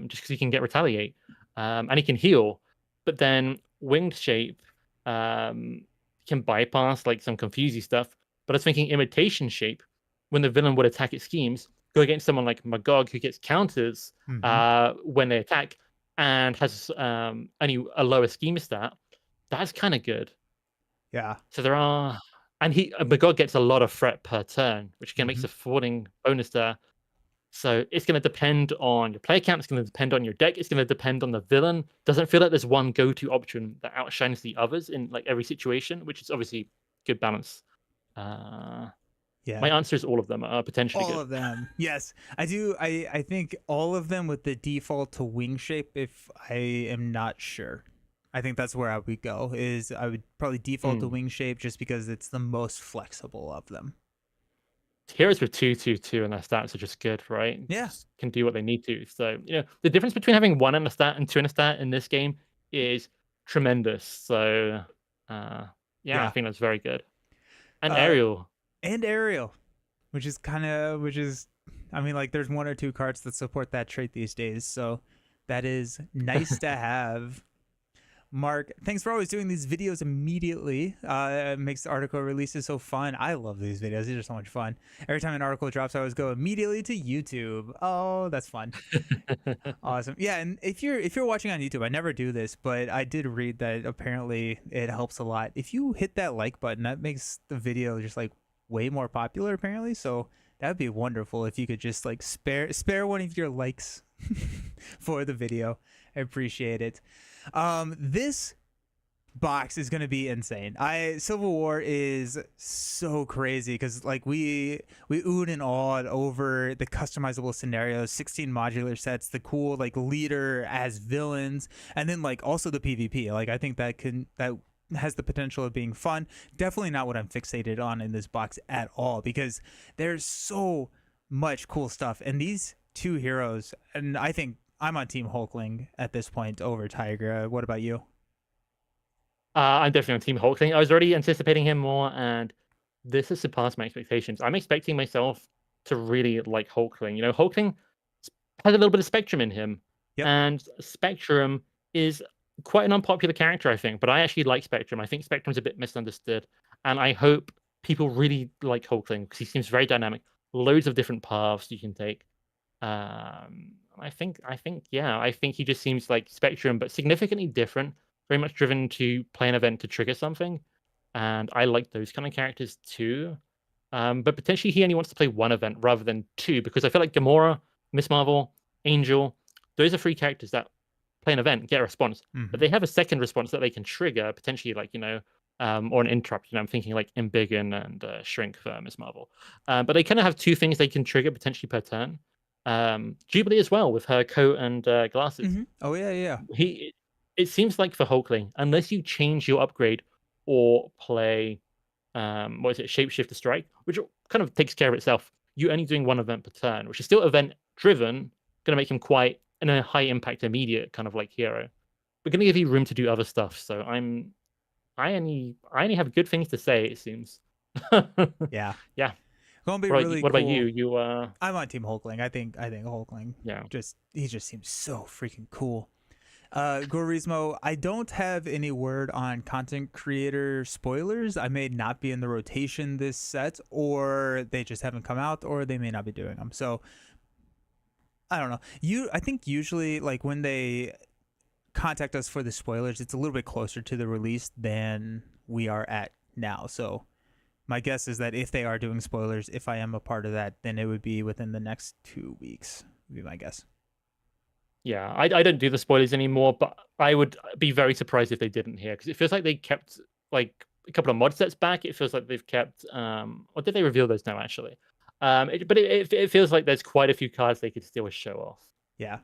just because he can get retaliate, and he can heal. But then winged shape um can bypass like some confusey stuff. But I was thinking imitation shape, when the villain would attack its schemes, go against someone like Magog who gets counters Mm-hmm. when they attack and has only a lower scheme stat. That's kind of good. Yeah. So there are, and Magog gets a lot of threat per turn, which again makes Mm-hmm. a forwarding bonus there. So it's going to depend on your play count. It's going to depend on your deck. It's going to depend on the villain. Doesn't feel like there's one go-to option that outshines the others in like every situation, which is obviously good balance. Uh, Yeah. my answer is all of them are potentially All good. of them. Yes. I do. I think all of them with the default to wing shape if I am not sure. I think that's where I would go is I would probably default to Mm. wing shape just because it's the most flexible of them. Heroes with 2/2/2 and their stats are just good, right? Yeah. Just can do what they need to. So, the difference between having 1 in a stat and 2 in a stat in this game is tremendous. So, yeah, I Yeah. think that's very good. And Uh Ariel. and aerial, which is I mean like there's 1 or 2 cards that support that trait these days. So that is nice to have. Mark, thanks for always doing these videos immediately. It makes the article releases so fun. I love these videos. These are so much fun. Every time an article drops, I always go immediately to YouTube. Oh, that's fun. Awesome. Yeah, and if you're watching on YouTube, I never do this, but I did read that apparently it helps a lot. If you hit that like button, that makes the video just like way more popular apparently. So that would be wonderful if you could just like spare one of your likes for the video. I appreciate it. This box is gonna be insane. Civil War is so crazy because like we oohed and awed over the customizable scenarios, 16 modular sets, the cool like leader as villains, and then like also the PvP. Like I think that has the potential of being fun. Definitely not what I'm fixated on in this box at all because there's so much cool stuff and these 2 heroes, and I think I'm on Team Hulkling at this point over Tiger. What about you? I'm definitely on Team Hulkling. I was already anticipating him more, and this has surpassed my expectations. I'm expecting myself to really like Hulkling. Hulkling has a little bit of Spectrum in him, Yep. and Spectrum is quite an unpopular character, I think. But I actually like Spectrum. I think Spectrum's a bit misunderstood, and I hope people really like Hulkling because he seems very dynamic. Loads of different paths you can take. I think he just seems like Spectrum, but significantly different. Very much driven to play an event to trigger something, and I like those kind of characters too. But potentially he only wants to play 1 event rather than 2 because I feel like Gamora, Miss Marvel, Angel, those are 3 characters that play an event, get a response, but Mm-hmm. they have a second response that they can trigger potentially, like or an interrupt. I'm thinking like Embiggen and Shrink for Miss Marvel, but they kind of have 2 things they can trigger potentially per turn. Jubilee as well with her coat and glasses. Mm-hmm. Oh yeah. He It seems like for Hulkling, unless you change your upgrade or play what is it, Shapeshifter Strike, which kind of takes care of itself. You're only doing 1 event per turn, which is still event driven, gonna make him quite and a high impact immediate kind of like hero. We're gonna give you room to do other stuff. So I only have good things to say, it seems. Yeah, Yeah. gonna be really What about you? cool. You I'm on Team Hulkling. I think Hulkling yeah. he just seems so freaking cool. Gorismo, I don't have any word on content creator spoilers. I may not be in the rotation this set, or they just haven't come out, or they may not be doing them. So I don't know. I think usually like when they contact us for the spoilers, it's a little bit closer to the release than we are at now. So my guess is that if they are doing spoilers, if I am a part of that, then it would be within the next 2 weeks. Would be my guess. Yeah, I don't do the spoilers anymore, but I would be very surprised if they didn't here, because it feels like they kept like a couple of mod sets back. It feels like they've kept or did they reveal those now actually? It feels like there's quite a few cards they could still show off. Yeah.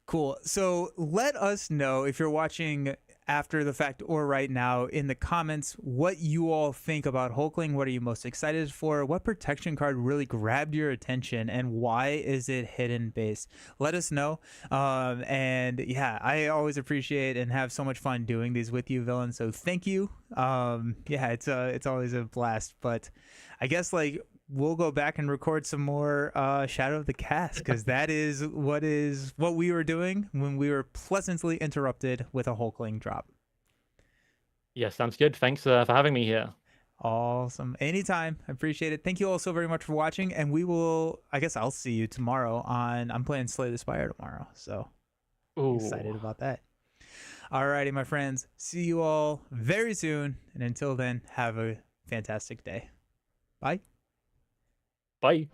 Cool. So let us know if you're watching after the fact or right now in the comments what you all think about Hulkling. What are you most excited for? What protection card really grabbed your attention, and why is it hidden base? Let us know. And yeah, I always appreciate and have so much fun doing these with you, Villain. So thank you. Yeah, it's always a blast. But I guess like we'll go back and record some more Shadow of the Cast, because that is what we were doing when we were pleasantly interrupted with a Hulkling drop. Yeah, sounds good. Thanks for having me here. Awesome. Anytime. I appreciate it. Thank you all so very much for watching, and I guess I'll see you tomorrow I'm playing Slay the Spire tomorrow, so excited Ooh. about that. Alrighty, my friends. See you all very soon, and until then, have a fantastic day. Bye. Bye.